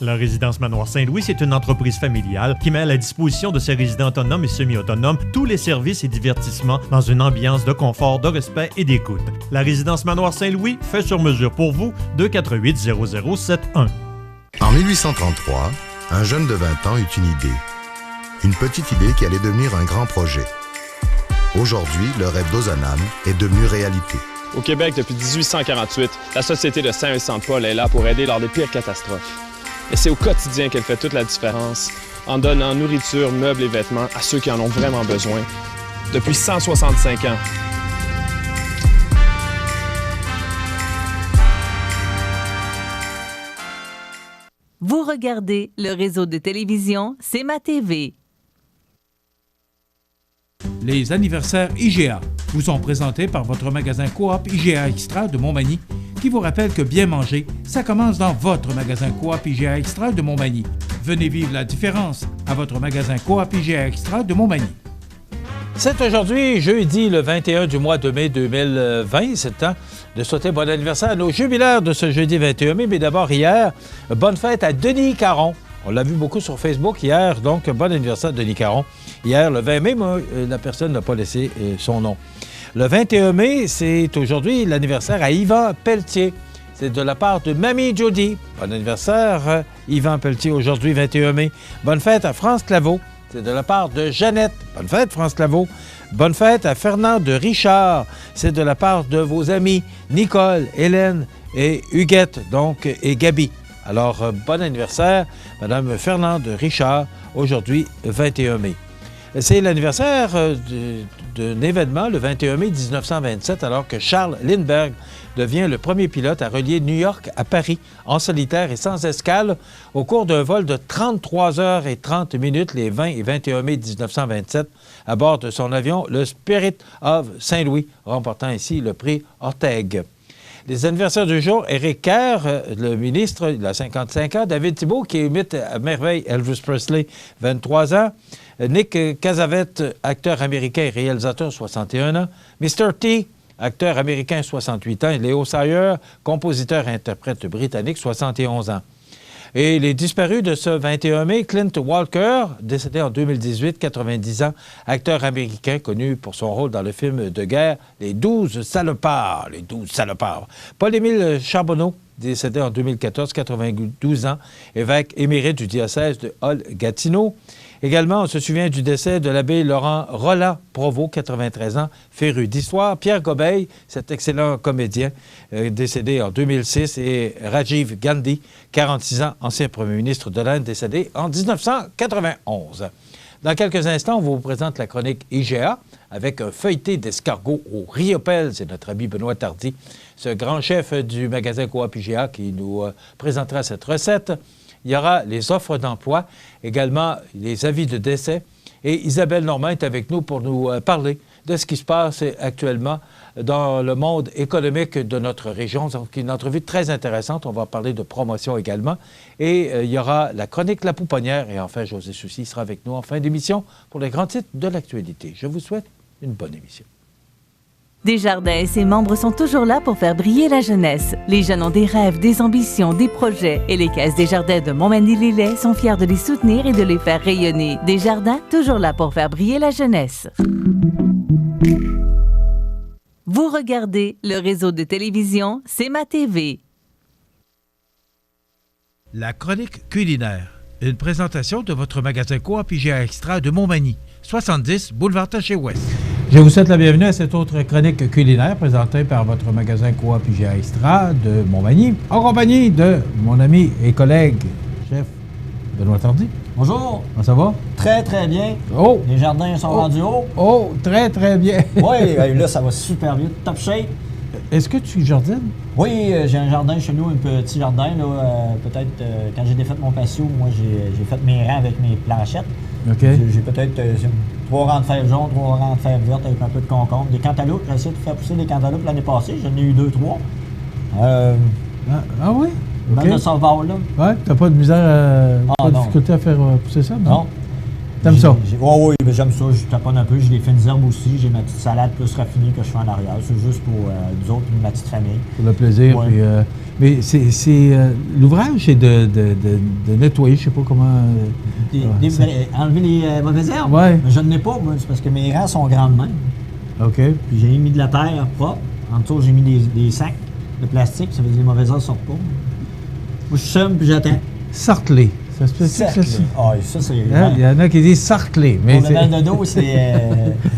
La résidence Manoir Saint-Louis, c'est une entreprise familiale qui met à la disposition de ses résidents autonomes et semi-autonomes tous les services et divertissements dans une ambiance de confort, de respect et d'écoute. La résidence Manoir Saint-Louis fait sur mesure pour vous, 248-0071. En 1833, un jeune de 20 ans eut une idée. Une petite idée qui allait devenir un grand projet. Aujourd'hui, le rêve d'Ozanam est devenu réalité. Au Québec, depuis 1848, la Société de Saint-Vincent-de-Paul est là pour aider lors des pires catastrophes. Et c'est au quotidien qu'elle fait toute la différence, en donnant nourriture, meubles et vêtements à ceux qui en ont vraiment besoin. Depuis 165 ans. Vous regardez le réseau de télévision C'est ma TV. Les anniversaires IGA vous sont présentés par votre magasin Coop IGA Extra de Montmagny, qui vous rappelle que bien manger, ça commence dans votre magasin Coop IGA Extra de Montmagny. Venez vivre la différence à votre magasin Coop IGA Extra de Montmagny. C'est aujourd'hui, jeudi, le 21 du mois de mai 2020. C'est le temps de souhaiter bon anniversaire à nos jubilaires de ce jeudi 21 mai. Mais d'abord, hier, bonne fête à Denis Caron. On l'a vu beaucoup sur Facebook hier, donc bon anniversaire Denis Caron. Hier, le 20 mai, la personne n'a pas laissé son nom. Le 21 mai, c'est aujourd'hui l'anniversaire à Yvan Pelletier. C'est de la part de Mamie Jody. Bon anniversaire, Yvan Pelletier, aujourd'hui, 21 mai. Bonne fête à France Claveau. C'est de la part de Jeannette. Bonne fête, France Claveau. Bonne fête à Fernand de Richard. C'est de la part de vos amis Nicole, Hélène et Huguette, donc, et Gabi. Alors, bon anniversaire, Madame Fernand de Richard, aujourd'hui, 21 mai. C'est l'anniversaire d'un événement, le 21 mai 1927, alors que Charles Lindbergh devient le premier pilote à relier New York à Paris en solitaire et sans escale au cours d'un vol de 33 heures et 30 minutes les 20 et 21 mai 1927 à bord de son avion, le Spirit of Saint-Louis, remportant ainsi le prix Orteig. Les anniversaires du jour, Éric Kerr, le ministre, il a 55 ans. David Thibault, qui imite à merveille Elvis Presley, 23 ans. Nick Casavette, acteur américain et réalisateur, 61 ans. Mr. T, acteur américain, 68 ans. Et Léo Sayer, compositeur et interprète britannique, 71 ans. Et les disparus de ce 21 mai, Clint Walker, décédé en 2018, 90 ans, acteur américain connu pour son rôle dans le film de guerre Les 12 salopards. Les 12 salopards. Paul-Émile Charbonneau, décédé en 2014, 92 ans, évêque émérite du diocèse de Hull-Gatineau. Également, on se souvient du décès de l'abbé Laurent Rolland-Provost, 93 ans, féru d'histoire. Pierre Gobeil, cet excellent comédien, décédé en 2006. Et Rajiv Gandhi, 46 ans, ancien premier ministre de l'Inde, décédé en 1991. Dans quelques instants, on vous présente la chronique IGA avec un feuilleté d'escargot au riopelle. C'est notre ami Benoît Tardy, ce grand chef du magasin Coop IGA qui nous présentera cette recette. Il y aura les offres d'emploi, également les avis de décès. Et Isabelle Normand est avec nous pour nous parler de ce qui se passe actuellement dans le monde économique de notre région. Donc, une entrevue très intéressante. On va parler de promotion également. Et il y aura la chronique La Pouponnière. Et enfin, José Soucy sera avec nous en fin d'émission pour les grands titres de l'actualité. Je vous souhaite une bonne émission. Desjardins et ses membres sont toujours là pour faire briller la jeunesse. Les jeunes ont des rêves, des ambitions, des projets. Et les caisses Desjardins de Montmagny-Lillet sont fiers de les soutenir et de les faire rayonner. Desjardins, toujours là pour faire briller la jeunesse. Vous regardez le réseau de télévision C'est ma TV. La chronique culinaire. Une présentation de votre magasin Coop IGA Extra de Montmagny, 70 boulevard Taché-Ouest. Je vous souhaite la bienvenue à cette autre chronique culinaire présentée par votre magasin Coop IGA Extra de Montmagny, en compagnie de mon ami et collègue, chef Benoît Tardy. Bonjour. Comment ça va? Très, très bien. Oh! Les jardins sont rendus hauts. Oh, très, très bien. Oui, là, ça va super bien. Top shape. Est-ce que tu jardines? Oui, j'ai un jardin chez nous, un petit jardin. Peut-être, quand j'ai défait mon patio, moi, j'ai fait mes rangs avec mes planchettes. OK. J'ai peut-être 3 rangs de fer jaune, 3 rangs de fer verte avec un peu de concombre. Des cantaloupes. J'ai essayé de faire pousser des cantaloupes l'année passée. J'en ai eu 2-3. Ah oui? Mal de sauvage, là. Ouais, t'as pas de misère, pas de difficulté à faire pousser ça? Non. T'aimes ça? Oui, j'aime ça. Je taponne un peu. J'ai des fines herbes aussi. J'ai ma petite salade plus raffinée que je fais en arrière. C'est juste pour nous autres et ma petite famille. Pour le plaisir. Ouais. Puis, mais c'est l'ouvrage, c'est de nettoyer, je sais pas comment... Enlever les mauvaises herbes? Ouais. Mais je ne l'ai pas, moi. C'est parce que mes rangs sont grands de même. OK. Puis j'ai mis de la terre propre. En dessous, j'ai mis des sacs de plastique. Ça veut dire que les mauvaises herbes ne sortent pas. Moi, je sème puis j'attends. Sarclé. Ça se peut ça? Ah, ça, c'est... Il y en a qui disent sarclé. Mais pour le mal de dos, c'est...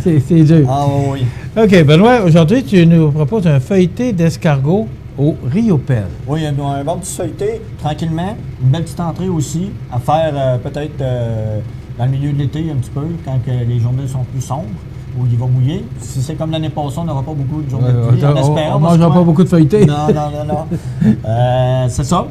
c'est dur. Ah oui. OK, Benoît, aujourd'hui, tu nous proposes un feuilleté d'escargot au riopelle. Oui, un bon petit feuilleté, tranquillement. Une belle petite entrée aussi, à faire peut-être dans le milieu de l'été un petit peu, quand les journées sont plus sombres, où il va mouiller. Si c'est comme l'année passée, on n'aura pas beaucoup de journées de pluie. On ne mangera pas beaucoup de feuilleté. Non. C'est ça.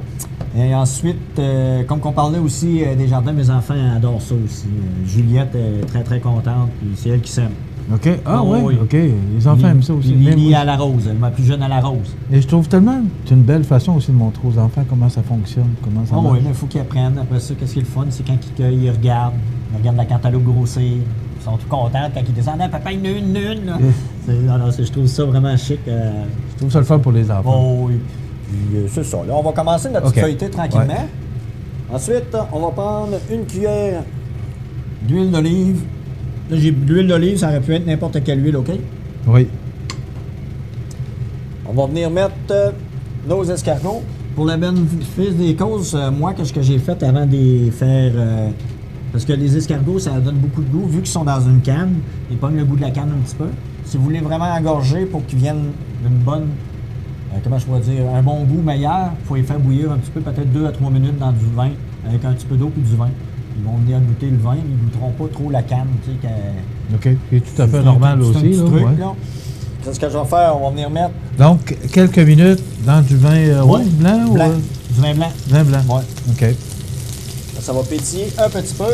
Et ensuite, comme on parlait aussi des jardins, mes enfants adorent ça aussi. Juliette est très, très contente, puis c'est elle qui s'aime. OK. Ah oui, oui. OK. Les enfants aiment ça aussi. Lily à la rose, ma plus jeune à la rose. Et je trouve tellement c'est une belle façon aussi de montrer aux enfants comment ça fonctionne, comment ça marche. Oui, mais il faut qu'ils apprennent. Après ça, qu'est-ce qui est le fun? C'est quand ils cueillent, ils regardent la cantaloupe grossir. Ils sont tout contents quand ils descendent. Papa, il y en a une. Là. Je trouve ça vraiment chic. Je trouve ça le fun pour les enfants. Oh, oui. Puis, c'est ça. Là, on va commencer notre petite feuilleté tranquillement. Ouais. Ensuite, on va prendre une cuillère d'huile d'olive. Là, j'ai de l'huile d'olive, ça aurait pu être n'importe quelle huile, OK? Oui. On va venir mettre nos escargots. Pour le bénéfice des causes, moi, qu'est-ce que j'ai fait avant de les faire... parce que les escargots, ça donne beaucoup de goût. Vu qu'ils sont dans une canne, ils pognent le goût de la canne un petit peu. Si vous voulez vraiment engorger pour qu'ils viennent d'une bonne... comment je pourrais dire? Un bon goût meilleur, il faut les faire bouillir un petit peu, peut-être 2 à 3 minutes dans du vin, avec un petit peu d'eau puis du vin. Ils vont venir goûter le vin, mais ils ne goûteront pas trop la canne. Tu sais, OK. C'est tout à fait normal aussi. C'est un petit truc, ouais. là. C'est ce que je vais faire. On va venir mettre... Donc, quelques minutes dans du vin rouge, blanc? Blanc. Ou, du vin blanc. Vin blanc. Oui. OK. Là, ça va pétiller un petit peu.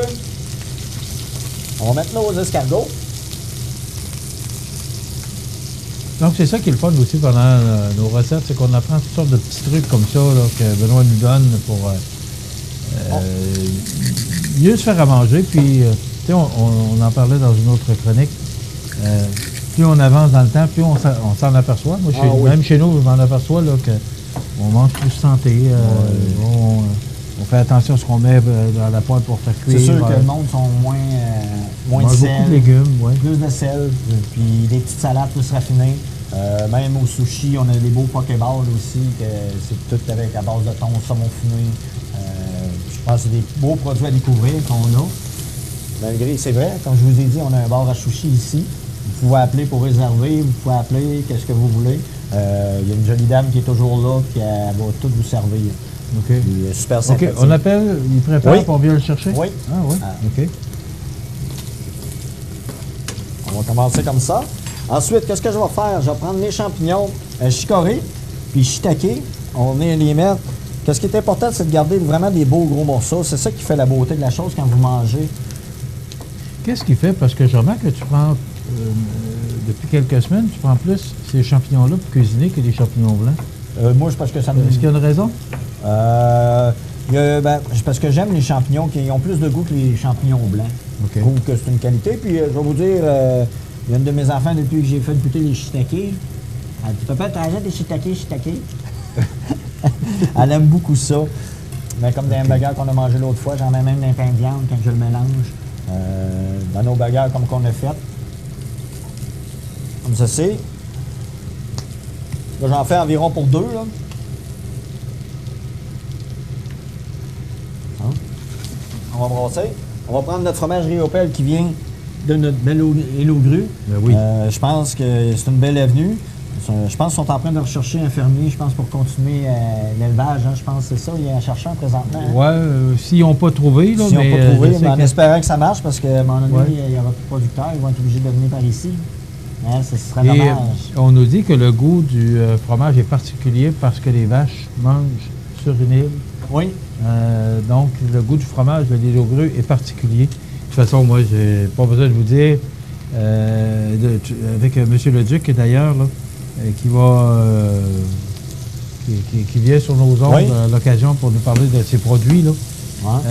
On va mettre nos escargots. Donc, c'est ça qui est le fun aussi pendant nos recettes, c'est qu'on apprend toutes sortes de petits trucs comme ça là, que Benoît nous donne pour mieux se faire à manger. Puis, tu sais, on en parlait dans une autre chronique. Plus on avance dans le temps, plus on s'en aperçoit. Moi, même chez nous, je m'en aperçois là, qu'on mange plus santé. On fait attention à ce qu'on met dans la poêle pour faire cuire. C'est sûr que le monde sont moins de sel. Beaucoup de légumes, oui. Plus de sel, puis des petites salades plus raffinées. Même au sushi, on a des beaux pokéballs aussi, que c'est tout avec à base de thon, saumon fumé. Je pense que c'est des beaux produits à découvrir qu'on a. Malgré, c'est vrai, comme je vous ai dit, on a un bar à sushi ici. Vous pouvez appeler pour réserver, vous pouvez appeler, qu'est-ce que vous voulez. Il y a une jolie dame qui est toujours là, qui va tout vous servir. OK. Il est super sympathique. OK, on appelle, il prépare, Oui. puis on vient le chercher? Oui. Ah oui, OK. On va commencer comme ça. Ensuite, qu'est-ce que je vais faire? Je vais prendre les champignons chicorée, puis shiitake. On va venir les mettre. Qu'est-ce qui est important, c'est de garder vraiment des beaux gros morceaux. C'est ça qui fait la beauté de la chose quand vous mangez. Qu'est-ce qui fait? Parce que je remarque que tu prends, depuis quelques semaines, tu prends plus ces champignons-là pour cuisiner que les champignons blancs. Moi, c'est parce que ça me... Est-ce qu'il y a une raison? C'est parce que j'aime les champignons qui ont plus de goût que les champignons blancs. OK. Je trouve que c'est une qualité. Puis, je vais vous dire, il y a une de mes enfants, depuis que j'ai fait goûter les shiitake, elle dit, papa, t'achètes des shiitake. Elle aime beaucoup ça. Mais comme dans les hamburgers qu'on a mangé l'autre fois, j'en ai même dans un pain de viande quand je le mélange. Dans nos burgers comme qu'on a fait. Comme ceci. Là, j'en fais environ pour 2, là. Hein? On va brasser. On va prendre notre fromage Riopelle qui vient de notre belle île aux grues. Ben oui. Je pense que c'est une belle avenue. Je pense qu'ils sont en train de rechercher un fermier, je pense, pour continuer l'élevage. Hein, je pense que c'est ça. Il y a un chercheur présentement. Hein? Oui, s'ils n'ont pas trouvé. Là, s'ils n'ont pas trouvé, mais en que... espérant que ça marche, parce qu'à un moment donné, il n'y aura plus de producteurs. Ils vont être obligés de venir par ici. Hein, ce serait dommage. On nous dit que le goût du fromage est particulier parce que les vaches mangent sur une île. Oui. Donc, le goût du fromage de l'île aux grues est particulier. De toute façon, moi, j'ai pas besoin de vous dire, avec M. Leduc, d'ailleurs, là, qui vient sur nos ondes à l'occasion pour nous parler de ses produits, là. Ouais.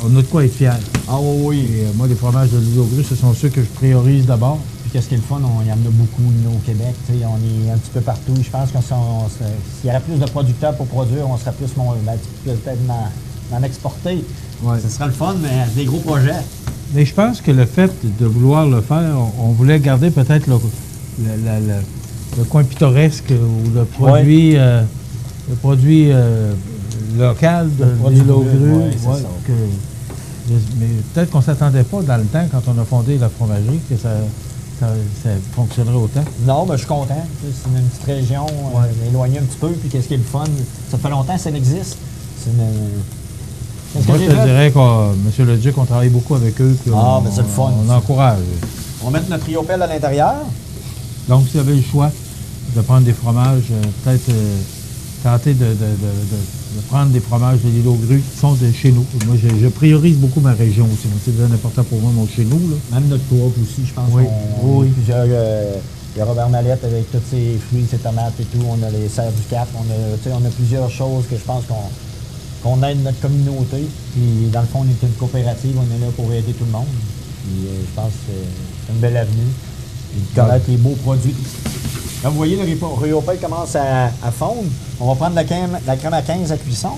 On a de quoi être fiers. Ah oui. Et, moi, les fromages de l'île aux grues, ce sont ceux que je priorise d'abord. Puis qu'est-ce qui est le fun, il y en a beaucoup au Québec, on est un petit peu partout. Je pense que s'il y avait plus de producteurs pour produire, on serait plus peut-être d'en exporter. Ouais. Ce serait le fun, mais des gros projets. Mais je pense que le fait de vouloir le faire, on voulait garder peut-être le coin pittoresque ou le produit local de l'île aux grues. Mais peut-être qu'on ne s'attendait pas dans le temps, quand on a fondé la fromagerie, que ça fonctionnerait autant. Non, mais je suis content. C'est une petite région éloignée un petit peu, puis qu'est-ce qui est le fun? Ça fait longtemps que ça existe. Moi, je te dirais que M. Leduc, on travaille beaucoup avec eux. Puis mais c'est le fun. On encourage. On va mettre notre Riopelle à l'intérieur. Donc, si vous avez le choix de prendre des fromages, peut-être tenter de prendre des fromages de l'île aux grues qui sont de chez nous. Moi, je priorise beaucoup ma région aussi. C'est bien important pour moi, mon chez nous. Là. Même notre coop aussi, je pense. Oui. Plusieurs, il y a Robert Mallette avec tous ses fruits, ses tomates et tout. On a les serres du Cap. On a plusieurs choses que je pense qu'on aide notre communauté. Puis, dans le fond, on est une coopérative. On est là pour aider tout le monde. Puis, je pense que c'est une belle avenue. Et de connaître les beaux produits. Là, vous voyez, le Riopelle commence à fondre. On va prendre la crème à 15 à cuisson.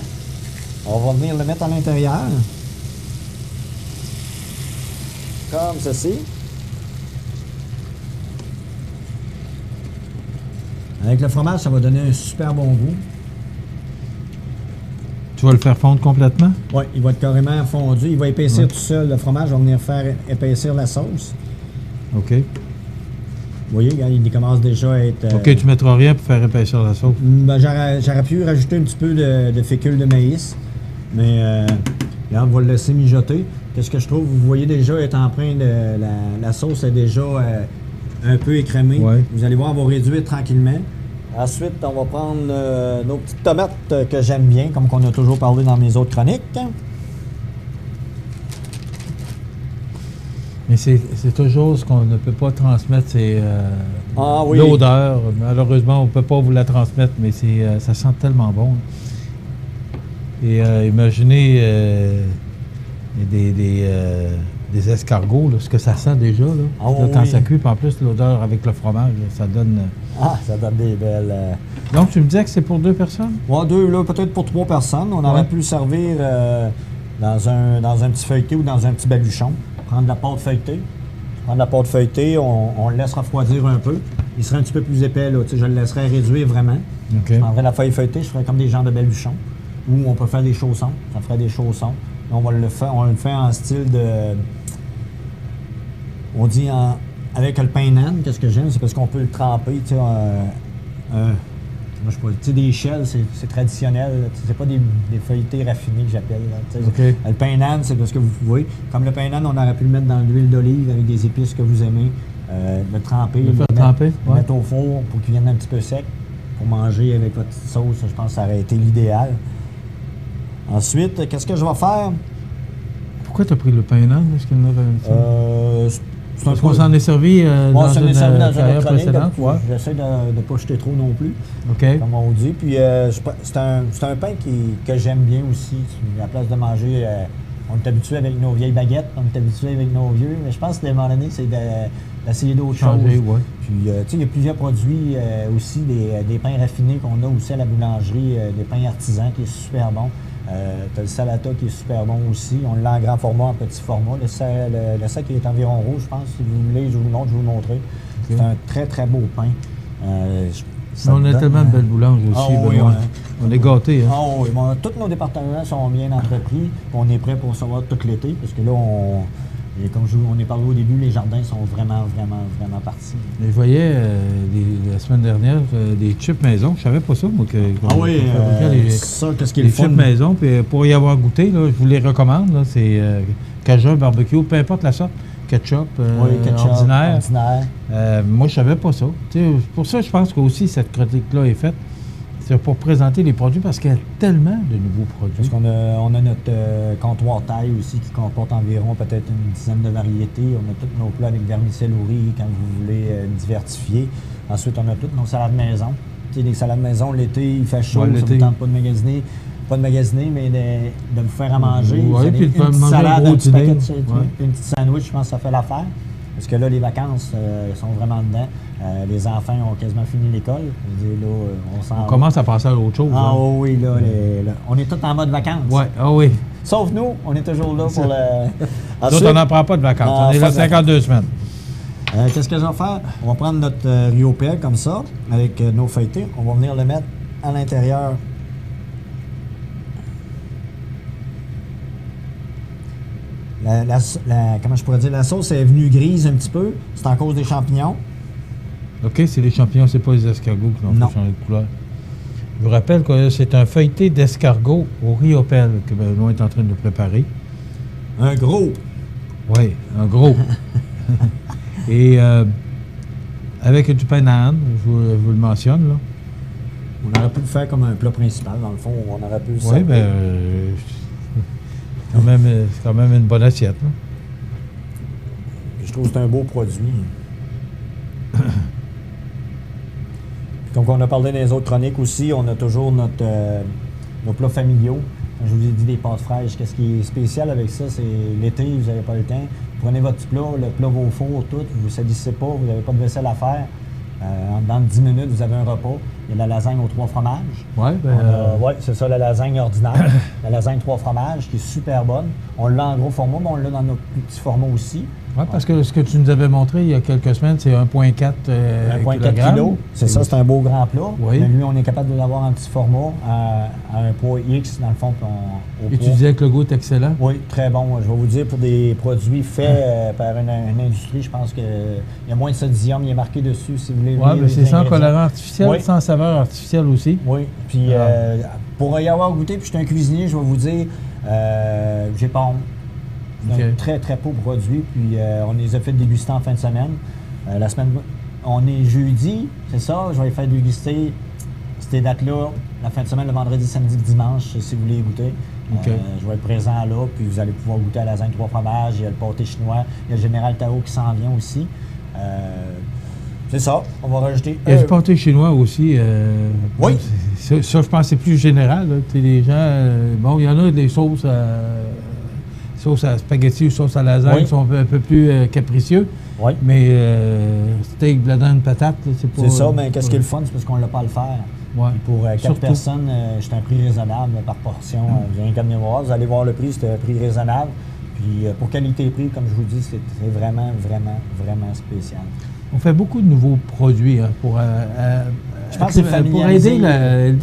On va venir le mettre à l'intérieur. Comme ceci. Avec le fromage, ça va donner un super bon goût. Tu vas le faire fondre complètement? Oui, il va être carrément fondu. Il va épaissir tout seul. Le fromage va venir faire épaissir la sauce. OK. Vous voyez, il commence déjà à être... OK, tu ne mettras rien pour faire épaissir la sauce? Ben, j'aurais pu rajouter un petit peu de fécule de maïs, mais là, on va le laisser mijoter. Qu'est-ce que je trouve? Vous voyez déjà être en train de... La sauce est déjà un peu écrémée. Ouais. Vous allez voir, on va réduire tranquillement. Ensuite, on va prendre nos petites tomates que j'aime bien, comme qu'on a toujours parlé dans mes autres chroniques. Mais c'est toujours ce qu'on ne peut pas transmettre, c'est l'odeur. Malheureusement, on ne peut pas vous la transmettre, mais ça sent tellement bon. Et imaginez des escargots, là, ce que ça sent déjà. Là. Quand ça cuit, puis en plus, l'odeur avec le fromage, là, ça donne... ça donne des belles... Donc, tu me disais que c'est pour 2 personnes? Oui, 2, là, peut-être pour 3 personnes. On aurait pu le servir dans un petit feuilleté ou dans un petit baluchon. Prendre de la pâte feuilletée. Je prendre la pâte feuilletée, on le laisse refroidir un peu. Il serait un petit peu plus épais, là. Je le laisserais réduire vraiment. Okay. Je prendrais la feuille feuilletée, je ferais comme des genres de baluchons. Ou on peut faire des chaussons. Ça ferait des chaussons. On le fait en style de... On dit avec le pain nan, qu'est-ce que j'aime, c'est parce qu'on peut le tremper, tu sais, moi, je sais pas, tu sais, des shells, c'est traditionnel. C'est pas des feuilletés raffinées que j'appelle. Okay. Le pain nan, c'est parce que vous pouvez. Comme le pain nan, on aurait pu le mettre dans l'huile d'olive avec des épices que vous aimez. Le tremper, le mettre au four pour qu'il vienne un petit peu sec. Pour manger avec votre petite sauce, je pense que ça aurait été l'idéal. Ensuite, qu'est-ce que je vais faire? Pourquoi tu as pris le pain nan? Est-ce qu'il y en avait Parce qu'on s'en est servi dans une carrière précédente. J'essaie de ne pas jeter trop non plus, comme on dit. Puis c'est un pain que j'aime bien aussi. À la place de manger, on est habitué avec nos vieilles baguettes, on est habitué avec nos vieux. Mais je pense que à un moment donné, c'est d'essayer d'autres choses. Ouais. Puis il y a plusieurs produits aussi, des pains raffinés qu'on a aussi à la boulangerie, des pains artisans qui est super bon. Tu as le salata qui est super bon aussi. On l'a en grand format, en petit format. Le sac il est environ rouge, je pense. Si vous voulez, je vous le montre, je vais vous le montrer. Okay. C'est un très, très beau pain. On a tellement de belles boulanges aussi. On est gâtés. Hein? Oui, tous nos départements sont bien entrepris. On est prêt pour recevoir tout l'été. Parce que là, comme on est parlé au début, les jardins sont vraiment, vraiment, vraiment partis. Je voyais la semaine dernière des chips maison. Je savais pas ça, moi. Qu'est-ce qu'il faut? Les chips maison. Puis pour y avoir goûté, là, je vous les recommande. Là, c'est Cajun, barbecue, peu importe la sorte. Ketchup, ordinaire. Moi, je savais pas ça. Pour ça, je pense que aussi cette critique-là est faite. C'est pour présenter les produits parce qu'il y a tellement de nouveaux produits. Parce qu'on a notre comptoir taille aussi qui comporte environ peut-être une dizaine de variétés. On a tous nos plats avec vermicelle au riz quand vous voulez diversifier. Ensuite, on a toutes nos salades maison. Tu sais, les salades maison, l'été, il fait chaud, ça ne vous tente pas de magasiner. Pas de magasiner, mais de vous faire à manger. Oui, puis une petite salade, un petit paquet de une petite sandwich, je pense que ça fait l'affaire. Parce que là, les vacances sont vraiment dedans. Les enfants ont quasiment fini l'école. On commence à passer à autre chose. Ah oui, là, on est tous en mode vacances. Oui, oui. Sauf nous, on est toujours là pour le... Ensuite, on n'en prend pas de vacances. On est là 52 semaines. Qu'est-ce que je vais faire? On va prendre notre riz au père comme ça, avec nos feuilletés. On va venir le mettre à l'intérieur. Comment je pourrais dire? La sauce est venue grise un petit peu. C'est en cause des champignons. OK, c'est les champignons, c'est pas les escargots qui ont changé de couleur. Je vous rappelle que c'est un feuilleté d'escargot au riz au pelle que Benoît est en train de préparer. Un gros. Oui, un gros. Et avec du pain à âne, je vous le mentionne, là. On aurait pu le faire comme un plat principal, dans le fond. On aurait pu le servir. Oui, c'est quand même une bonne assiette. Là. Je trouve que c'est un beau produit. Comme on a parlé dans les autres chroniques aussi, on a toujours nos plats familiaux. Je vous ai dit des pâtes fraîches. Qu'est-ce qui est spécial avec ça? C'est l'été, vous n'avez pas le temps. Vous prenez votre petit plat, le plat va au four, tout. Vous ne salissez pas, vous n'avez pas de vaisselle à faire. Dans 10 minutes, vous avez un repas. Il y a la lasagne aux 3 fromages. Oui, c'est ça, la lasagne ordinaire. La lasagne 3 fromages, qui est super bonne. On l'a en gros format, mais on l'a dans nos plus petits formats aussi. Oui, parce que ce que tu nous avais montré il y a quelques semaines, c'est 1,4 kg. C'est ça, c'est un beau grand plat. Oui. Mais lui, on est capable de l'avoir en petit format, à un poids X, dans le fond. Et tu disais que le goût est excellent? Oui, très bon. Je vais vous dire, pour des produits faits par une industrie, je pense qu'il y a moins de sodium, il est marqué dessus, si vous voulez. Oui, mais c'est sans colorant artificiel, sans saveur artificielle aussi. Oui, puis pour y avoir goûté, puis je suis un cuisinier, je vais vous dire, j'ai pas honte. C'est un très, très beau produit. Puis on les a fait déguster en fin de semaine. La semaine, on est jeudi, c'est ça. Je vais les faire déguster ces dates-là, la fin de semaine, le vendredi, samedi, dimanche, si vous voulez goûter. Je vais être présent là, puis vous allez pouvoir goûter à la lasagne 3 fromages. Il y a le pâté chinois. Il y a le Général Tao qui s'en vient aussi. C'est ça. On va rajouter... Il y a du pâté chinois aussi. Oui. Ça, je pense, c'est plus général. Les gens... il y en a des sauces à spaghetti ou sauce à lasagne qui sont un peu plus capricieux. Oui. Mais steak, bladin, patate, c'est pas... C'est ça, mais qu'est-ce qui est le fun, c'est parce qu'on ne l'a pas à le faire. Ouais. Pour 4 personnes, c'est un prix raisonnable par portion. Vous avez un cas de mémoire, vous allez voir le prix, c'est un prix raisonnable. Puis pour qualité-prix, comme je vous dis, c'est vraiment, vraiment, vraiment spécial. On fait beaucoup de nouveaux produits pour aider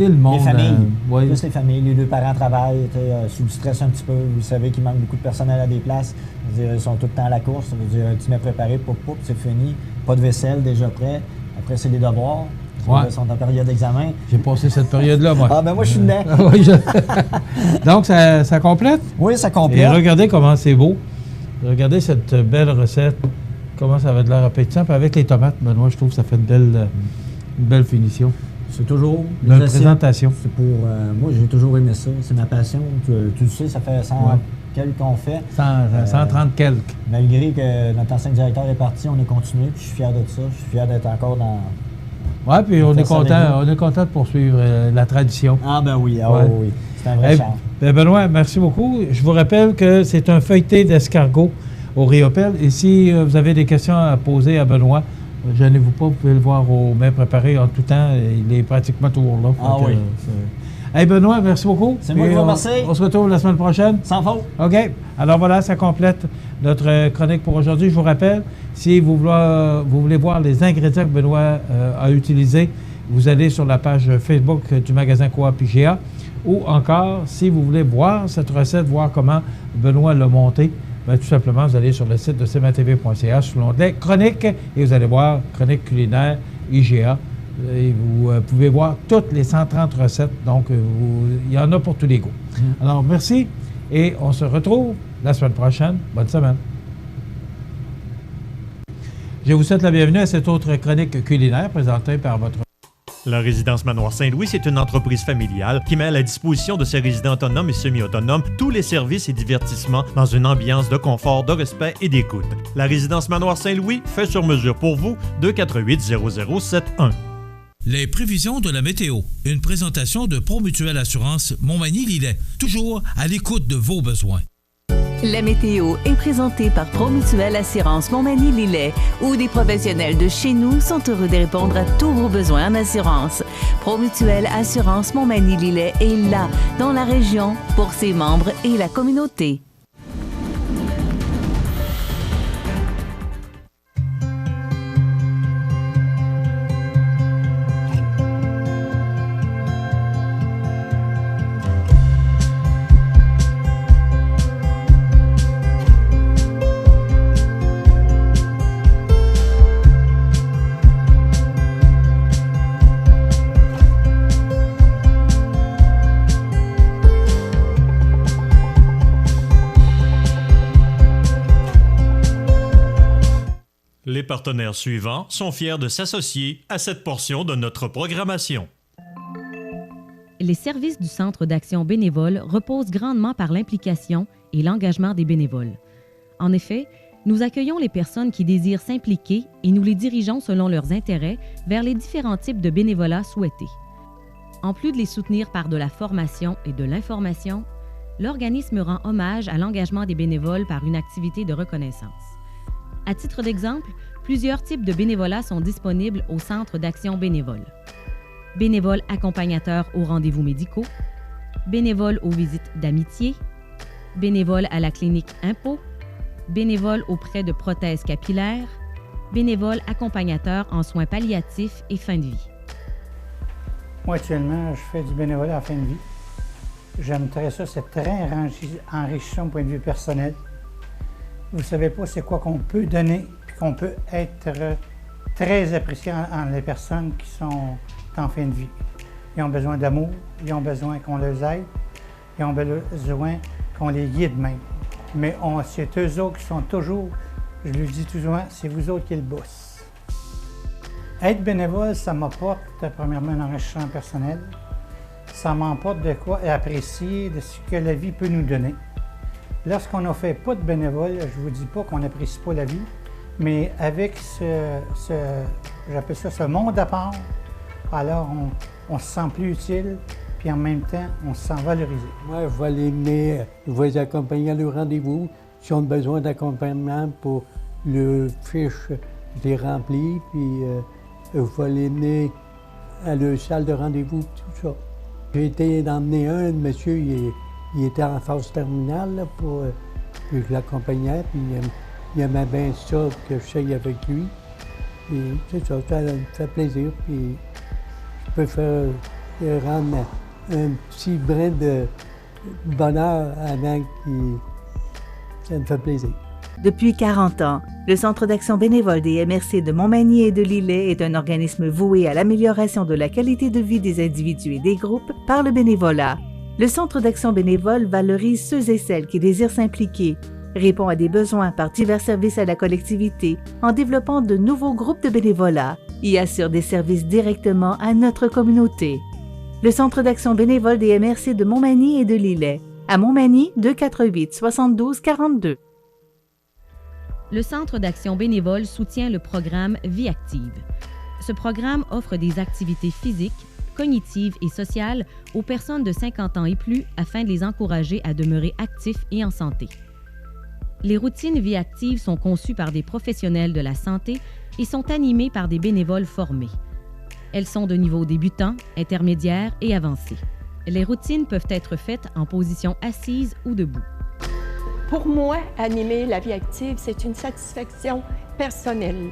le monde. Les familles, plus les familles, les 2 parents travaillent, sous le stress un petit peu. Vous savez qu'il manque beaucoup de personnel à des places. Ils sont tout le temps à la course. Ça veut dire, tu m'as préparé, c'est fini. Pas de vaisselle, déjà prêt. Après, c'est les devoirs. Ils sont en période d'examen. J'ai passé cette période-là, moi. Ah, ben moi, je suis dedans. Donc, ça complète? Oui, ça complète. Et regardez comment c'est beau. Regardez cette belle recette. Comment ça va de l'air appétissant. Puis avec les tomates, Benoît, je trouve que ça fait une belle finition. C'est toujours une présentation. C'est pour moi, j'ai toujours aimé ça. C'est ma passion. Tu le sais, ça fait 100 quelques qu'on fait. 130 quelques. Malgré que notre ancien directeur est parti, on est continué. Puis je suis fier de ça. Je suis fier d'être encore dans... Oui, puis on est content de poursuivre la tradition. Ah ben oui, oui. C'est un vrai charme. Benoît, merci beaucoup. Je vous rappelle que c'est un feuilleté d'escargot au Riopelle. Et si vous avez des questions à poser à Benoît, gênez-vous pas, vous pouvez le voir au Mets Préparé en tout temps. Il est pratiquement toujours là. Ah oui. Hey Benoît, merci beaucoup. C'est moi qui vous remercie. On se retrouve la semaine prochaine. Sans faute. OK. Alors voilà, ça complète notre chronique pour aujourd'hui. Je vous rappelle, si vous voulez voir les ingrédients que Benoît a utilisés, vous allez sur la page Facebook du magasin Coop IGA. Ou encore, si vous voulez voir cette recette, voir comment Benoît l'a montée, tout simplement, vous allez sur le site de cmatv.ca sous l'onglet Chroniques et vous allez voir Chronique culinaire IGA. Et vous pouvez voir toutes les 130 recettes. Donc, il y en a pour tous les goûts. Alors, merci et on se retrouve la semaine prochaine. Bonne semaine. Je vous souhaite la bienvenue à cette autre chronique culinaire présentée par votre... La résidence Manoir Saint-Louis, c'est une entreprise familiale qui met à la disposition de ses résidents autonomes et semi-autonomes tous les services et divertissements dans une ambiance de confort, de respect et d'écoute. La résidence Manoir Saint-Louis fait sur mesure pour vous, 248-0071. Les prévisions de la météo. Une présentation de Promutuelle Assurance Montmagny-Lillet. Toujours à l'écoute de vos besoins. La météo est présentée par Promutuelle Assurance Montmagny-Lillet, où des professionnels de chez nous sont heureux de répondre à tous vos besoins en assurance. Promutuelle Assurance Montmagny-Lillet est là, dans la région, pour ses membres et la communauté. Les partenaires suivants sont fiers de s'associer à cette portion de notre programmation. Les services du Centre d'action bénévole reposent grandement par l'implication et l'engagement des bénévoles. En effet, nous accueillons les personnes qui désirent s'impliquer et nous les dirigeons selon leurs intérêts vers les différents types de bénévolat souhaités. En plus de les soutenir par de la formation et de l'information, l'organisme rend hommage à l'engagement des bénévoles par une activité de reconnaissance. À titre d'exemple, plusieurs types de bénévolat sont disponibles au Centre d'action bénévole. Bénévoles accompagnateurs aux rendez-vous médicaux, bénévoles aux visites d'amitié, bénévoles à la clinique Impôt, bénévoles auprès de prothèses capillaires, bénévoles accompagnateurs en soins palliatifs et fin de vie. Moi, actuellement, je fais du bénévolat en fin de vie. J'aimerais ça, c'est très enrichissant au point de vue personnel. Vous ne savez pas c'est quoi qu'on peut donner, puis qu'on peut être très apprécié en les personnes qui sont en fin de vie. Ils ont besoin d'amour, ils ont besoin qu'on les aide, ils ont besoin qu'on les guide même. Mais c'est eux autres qui sont toujours, je le dis tout souvent, c'est vous autres qui le bossent. Être bénévole, ça m'apporte premièrement un enrichissement personnel. Ça m'apporte de quoi apprécier de ce que la vie peut nous donner. Lorsqu'on n'a fait pas de bénévole, je ne vous dis pas qu'on n'apprécie pas la vie, mais avec j'appelle ça ce monde à part, alors on se sent plus utile, puis en même temps, on se sent valorisé. Moi, je vais les mener, je vais les accompagner à leur rendez-vous. S'ils ont besoin d'accompagnement pour le fiche, je les remplis, puis je vais les mener à leur salle de rendez-vous, tout ça. J'ai été d'emmener un monsieur, il était en phase terminale là, pour puis je l'accompagnais, puis il aimait bien ça que je sois avec lui. Puis c'est ça, ça me fait plaisir, puis je peux faire rendre un petit brin de bonheur avant qu'il... Ça me fait plaisir. Depuis 40 ans, le Centre d'action bénévole des MRC de Montmagny et de Lillet est un organisme voué à l'amélioration de la qualité de vie des individus et des groupes par le bénévolat. Le Centre d'action bénévole valorise ceux et celles qui désirent s'impliquer, répond à des besoins par divers services à la collectivité en développant de nouveaux groupes de bénévolat et assure des services directement à notre communauté. Le Centre d'action bénévole des MRC de Montmagny et de Lillet, à Montmagny, 248 72 42. Le Centre d'action bénévole soutient le programme Vie active. Ce programme offre des activités physiques, cognitives et sociales aux personnes de 50 ans et plus afin de les encourager à demeurer actifs et en santé. Les routines Vie active sont conçues par des professionnels de la santé et sont animées par des bénévoles formés. Elles sont de niveau débutant, intermédiaire et avancé. Les routines peuvent être faites en position assise ou debout. Pour moi, animer la vie active, c'est une satisfaction personnelle.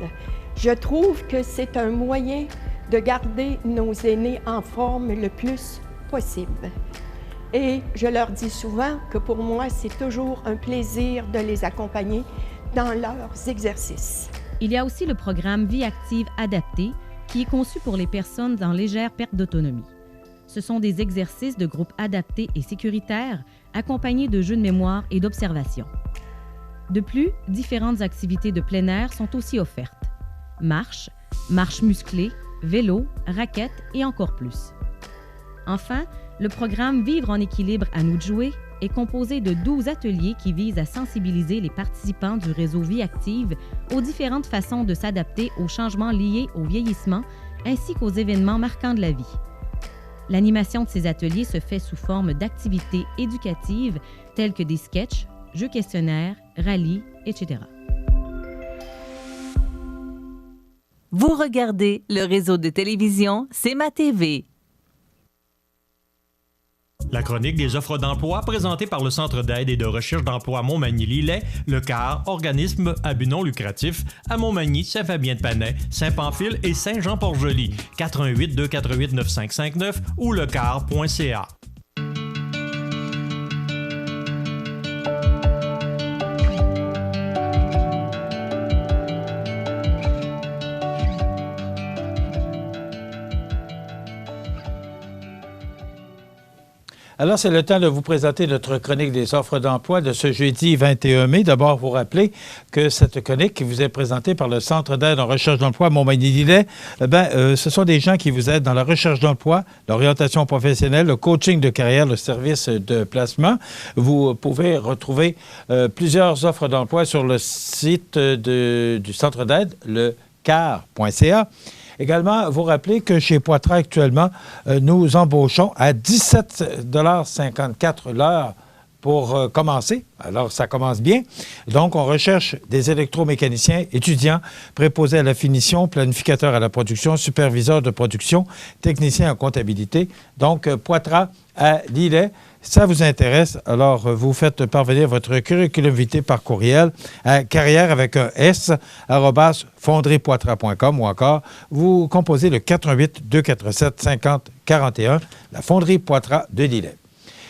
Je trouve que c'est un moyen de garder nos aînés en forme le plus possible. Et je leur dis souvent que pour moi, c'est toujours un plaisir de les accompagner dans leurs exercices. Il y a aussi le programme Vie active adapté qui est conçu pour les personnes en légère perte d'autonomie. Ce sont des exercices de groupe adaptés et sécuritaires accompagnés de jeux de mémoire et d'observation. De plus, différentes activités de plein air sont aussi offertes. Marche musclée, vélo, raquettes et encore plus. Enfin, le programme Vivre en équilibre à nous de jouer est composé de 12 ateliers qui visent à sensibiliser les participants du réseau Vie active aux différentes façons de s'adapter aux changements liés au vieillissement ainsi qu'aux événements marquants de la vie. L'animation de ces ateliers se fait sous forme d'activités éducatives telles que des sketchs, jeux questionnaires, rallyes, etc. Vous regardez le réseau de télévision C'est ma TV. La chronique des offres d'emploi présentée par le Centre d'aide et de recherche d'emploi Montmagny-Lillet, le CAR, organisme à but non lucratif, à Montmagny, Saint-Fabien-de-Panay, Saint-Pamphile et Saint-Jean-Port-Joli, 418-248-9559 ou lecar.ca. Alors, c'est le temps de vous présenter notre chronique des offres d'emploi de ce jeudi 21 mai. D'abord, vous rappeler que cette chronique qui vous est présentée par le Centre d'aide en recherche d'emploi Montmagny-Lillet, ce sont des gens qui vous aident dans la recherche d'emploi, l'orientation professionnelle, le coaching de carrière, le service de placement. Vous pouvez retrouver plusieurs offres d'emploi sur le site du Centre d'aide, le car.ca. Également, vous rappelez que chez Poitras, actuellement, nous embauchons à 17,54 $ l'heure pour commencer. Alors, ça commence bien. Donc, on recherche des électromécaniciens, étudiants, préposés à la finition, planificateurs à la production, superviseurs de production, techniciens en comptabilité. Donc, Poitras à Lillet. Ça vous intéresse, alors vous faites parvenir votre curriculum vitae par courriel à carrière avec un S, @fonderiepoitras.com ou encore vous composez le 418-247-5041, la Fonderie Poitras de Lillet.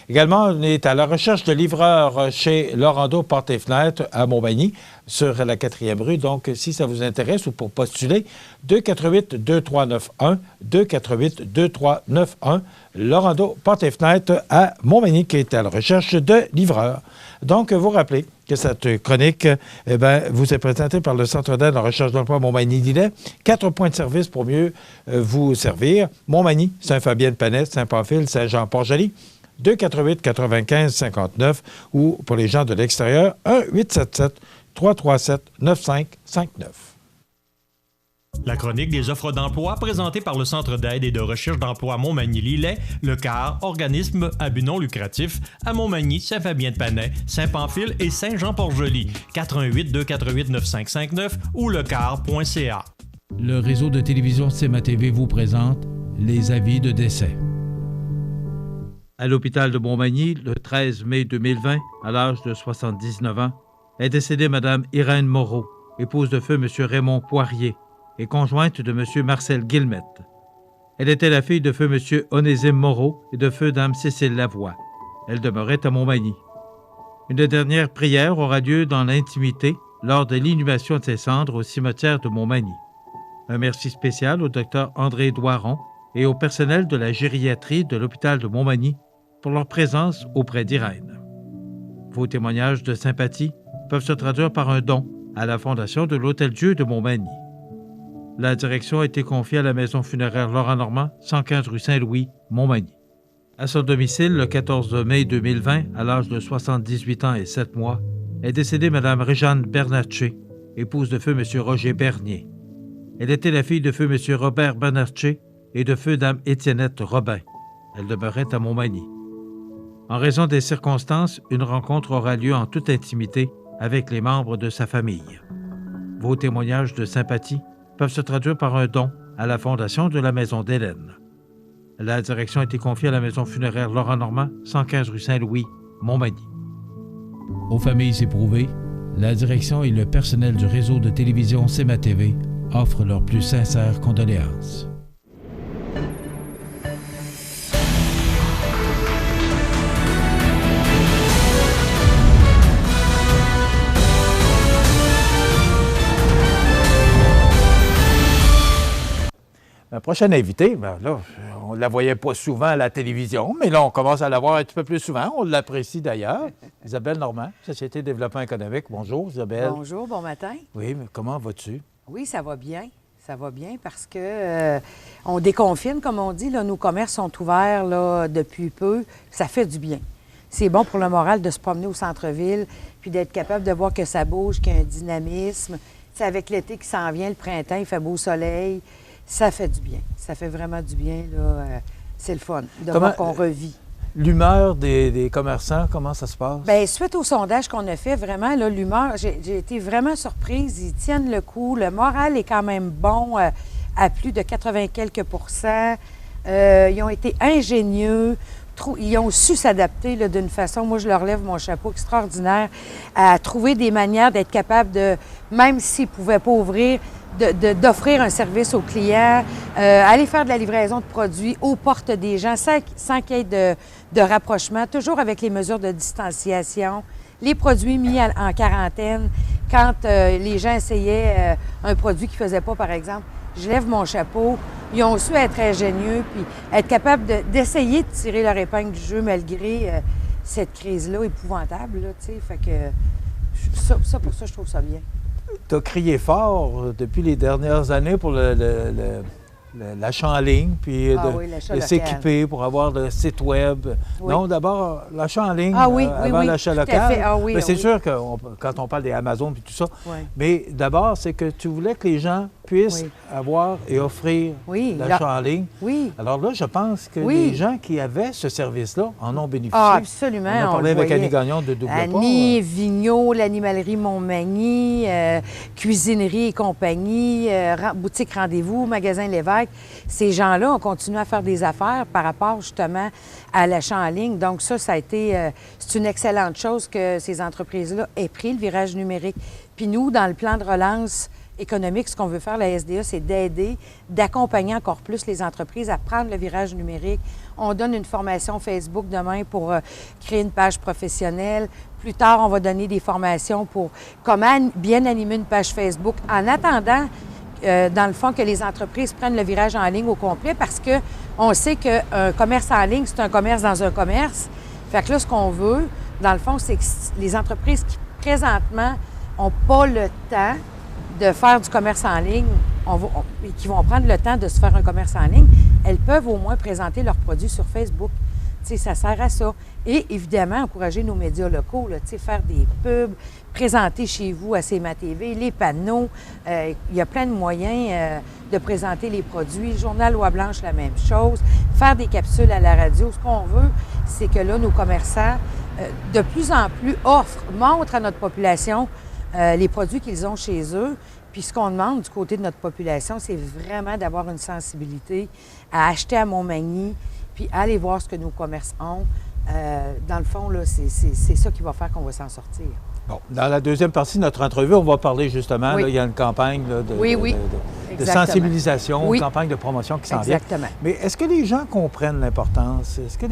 Également, on est à la recherche de livreurs chez Lorando Portes et Fenêtres à Montmagny, sur la 4e rue. Donc, si ça vous intéresse ou pour postuler, 248-2391, 248-2391, Lorando Portes et Fenêtres à Montmagny, qui est à la recherche de livreurs. Donc, vous rappelez que cette chronique vous est présentée par le Centre d'aide en recherche d'emploi Montmagny-Lillet. 4 points de service pour mieux vous servir. Montmagny, Saint-Fabien-de-Panay, Saint-Pamphile, Saint-Jean-Port-Joli. 248-95-59 ou pour les gens de l'extérieur, 1-877-337-9559. La chronique des offres d'emploi présentée par le Centre d'aide et de recherche d'emploi Montmagny-Lillet, le CAR, organisme à but non lucratif, à Montmagny, Saint-Fabien-de-Panay, Saint-Pamphile et Saint-Jean-Port-Joli, 418-248-9559 ou lecar.ca. Le réseau de télévision C'est ma TV vous présente les avis de décès. À l'hôpital de Montmagny, le 13 mai 2020, à l'âge de 79 ans, est décédée Mme Irène Moreau, épouse de feu M. Raymond Poirier et conjointe de M. Marcel Guillemette. Elle était la fille de feu M. Onésime Moreau et de feu Dame Cécile Lavoie. Elle demeurait à Montmagny. Une dernière prière aura lieu dans l'intimité lors de l'inhumation de ses cendres au cimetière de Montmagny. Un merci spécial au Dr André Doiron et au personnel de la gériatrie de l'hôpital de Montmagny pour leur présence auprès d'Irène. Vos témoignages de sympathie peuvent se traduire par un don à la Fondation de l'Hôtel-Dieu de Montmagny. La direction a été confiée à la maison funéraire Laurent Normand, 115 rue Saint-Louis, Montmagny. À son domicile, le 14 mai 2020, à l'âge de 78 ans et 7 mois, est décédée Mme Réjeanne Bernatchez, épouse de feu M. Roger Bernier. Elle était la fille de feu M. Robert Bernatchez et de feu Dame Étiennette Robin. Elle demeurait à Montmagny. En raison des circonstances, une rencontre aura lieu en toute intimité avec les membres de sa famille. Vos témoignages de sympathie peuvent se traduire par un don à la Fondation de la Maison d'Hélène. La direction a été confiée à la maison funéraire Laurent Normand, 115 rue Saint-Louis, Montmagny. Aux familles éprouvées, la direction et le personnel du réseau de télévision CEMA TV offrent leurs plus sincères condoléances. La prochaine invitée, là, on ne la voyait pas souvent à la télévision, mais là, on commence à la voir un petit peu plus souvent. On l'apprécie d'ailleurs. Isabelle Normand, Société de développement économique. Bonjour, Isabelle. Bonjour, bon matin. Oui, mais comment vas-tu? Oui, ça va bien. Ça va bien parce que on déconfine, comme on dit. Là, nos commerces sont ouverts là, depuis peu. Ça fait du bien. C'est bon pour le moral de se promener au centre-ville puis d'être capable de voir que ça bouge, qu'il y a un dynamisme. C'est avec l'été qui s'en vient, le printemps, il fait beau soleil. Ça fait du bien. Ça fait vraiment du bien. C'est le fun de voir qu'on revit. L'humeur des commerçants, comment ça se passe? Bien, suite au sondage qu'on a fait, vraiment, là, l'humeur, j'ai été vraiment surprise. Ils tiennent le coup. Le moral est quand même bon à plus de 80 quelques %. Ils ont été ingénieux. Ils ont su s'adapter d'une façon, moi je leur lève mon chapeau extraordinaire, à trouver des manières d'être capable de, même s'ils ne pouvaient pas ouvrir, d'offrir un service aux clients, aller faire de la livraison de produits aux portes des gens sans qu'il y ait de rapprochement, toujours avec les mesures de distanciation, les produits mis en quarantaine. Quand les gens essayaient un produit qu'ils ne faisaient pas, par exemple, je lève mon chapeau. Ils ont su être ingénieux puis être capables d'essayer de tirer leur épingle du jeu malgré cette crise-là épouvantable. Là, fait que pour ça, je trouve ça bien. Tu as crié fort depuis les dernières années pour l'achat en ligne, puis de s'équiper pour avoir le site web. Oui. Non, d'abord, l'achat en ligne avant l'achat local. Mais c'est sûr que quand on parle des Amazon et tout ça, mais d'abord, c'est que tu voulais que les gens puissent avoir et offrir l'achat en ligne. Oui. Alors là, je pense que les gens qui avaient ce service-là en ont bénéficié. Ah, absolument. On a parlé avec Annie Gagnon de Double Pas. Annie, Vigneault, l'animalerie Montmagny, Cuisinerie et compagnie, boutique Rendez-vous, magasin Lévesque. Ces gens-là ont continué à faire des affaires par rapport justement à l'achat en ligne. Donc ça a été, c'est une excellente chose que ces entreprises-là aient pris le virage numérique. Puis nous, dans le plan de relance économique, ce qu'on veut faire, la SDA, c'est d'aider, d'accompagner encore plus les entreprises à prendre le virage numérique. On donne une formation Facebook demain pour créer une page professionnelle. Plus tard, on va donner des formations pour comment bien animer une page Facebook en attendant dans le fond, que les entreprises prennent le virage en ligne au complet parce qu'on sait qu'un commerce en ligne, c'est un commerce dans un commerce. Fait que là, ce qu'on veut, dans le fond, c'est que les entreprises qui, présentement, n'ont pas le temps de faire du commerce en ligne, qui vont prendre le temps de se faire un commerce en ligne, elles peuvent au moins présenter leurs produits sur Facebook. T'sais, ça sert à ça. Et évidemment, encourager nos médias locaux, là, faire des pubs, présenter chez vous à CEMA TV, les panneaux. Il y a plein de moyens de présenter les produits. Journal Loi Blanche, la même chose. Faire des capsules à la radio. Ce qu'on veut, c'est que là, nos commerçants, de plus en plus, montrent à notre population les produits qu'ils ont chez eux. Puis ce qu'on demande du côté de notre population, c'est vraiment d'avoir une sensibilité à acheter à Montmagny, puis allez voir ce que nos commerces ont. Dans le fond, là, c'est ça qui va faire qu'on va s'en sortir. Bon, dans la deuxième partie de notre entrevue, on va parler justement, là, il y a une campagne là, de sensibilisation, une campagne de promotion qui s'en vient. Exactement. Mais est-ce que les gens comprennent l'importance? Est-ce que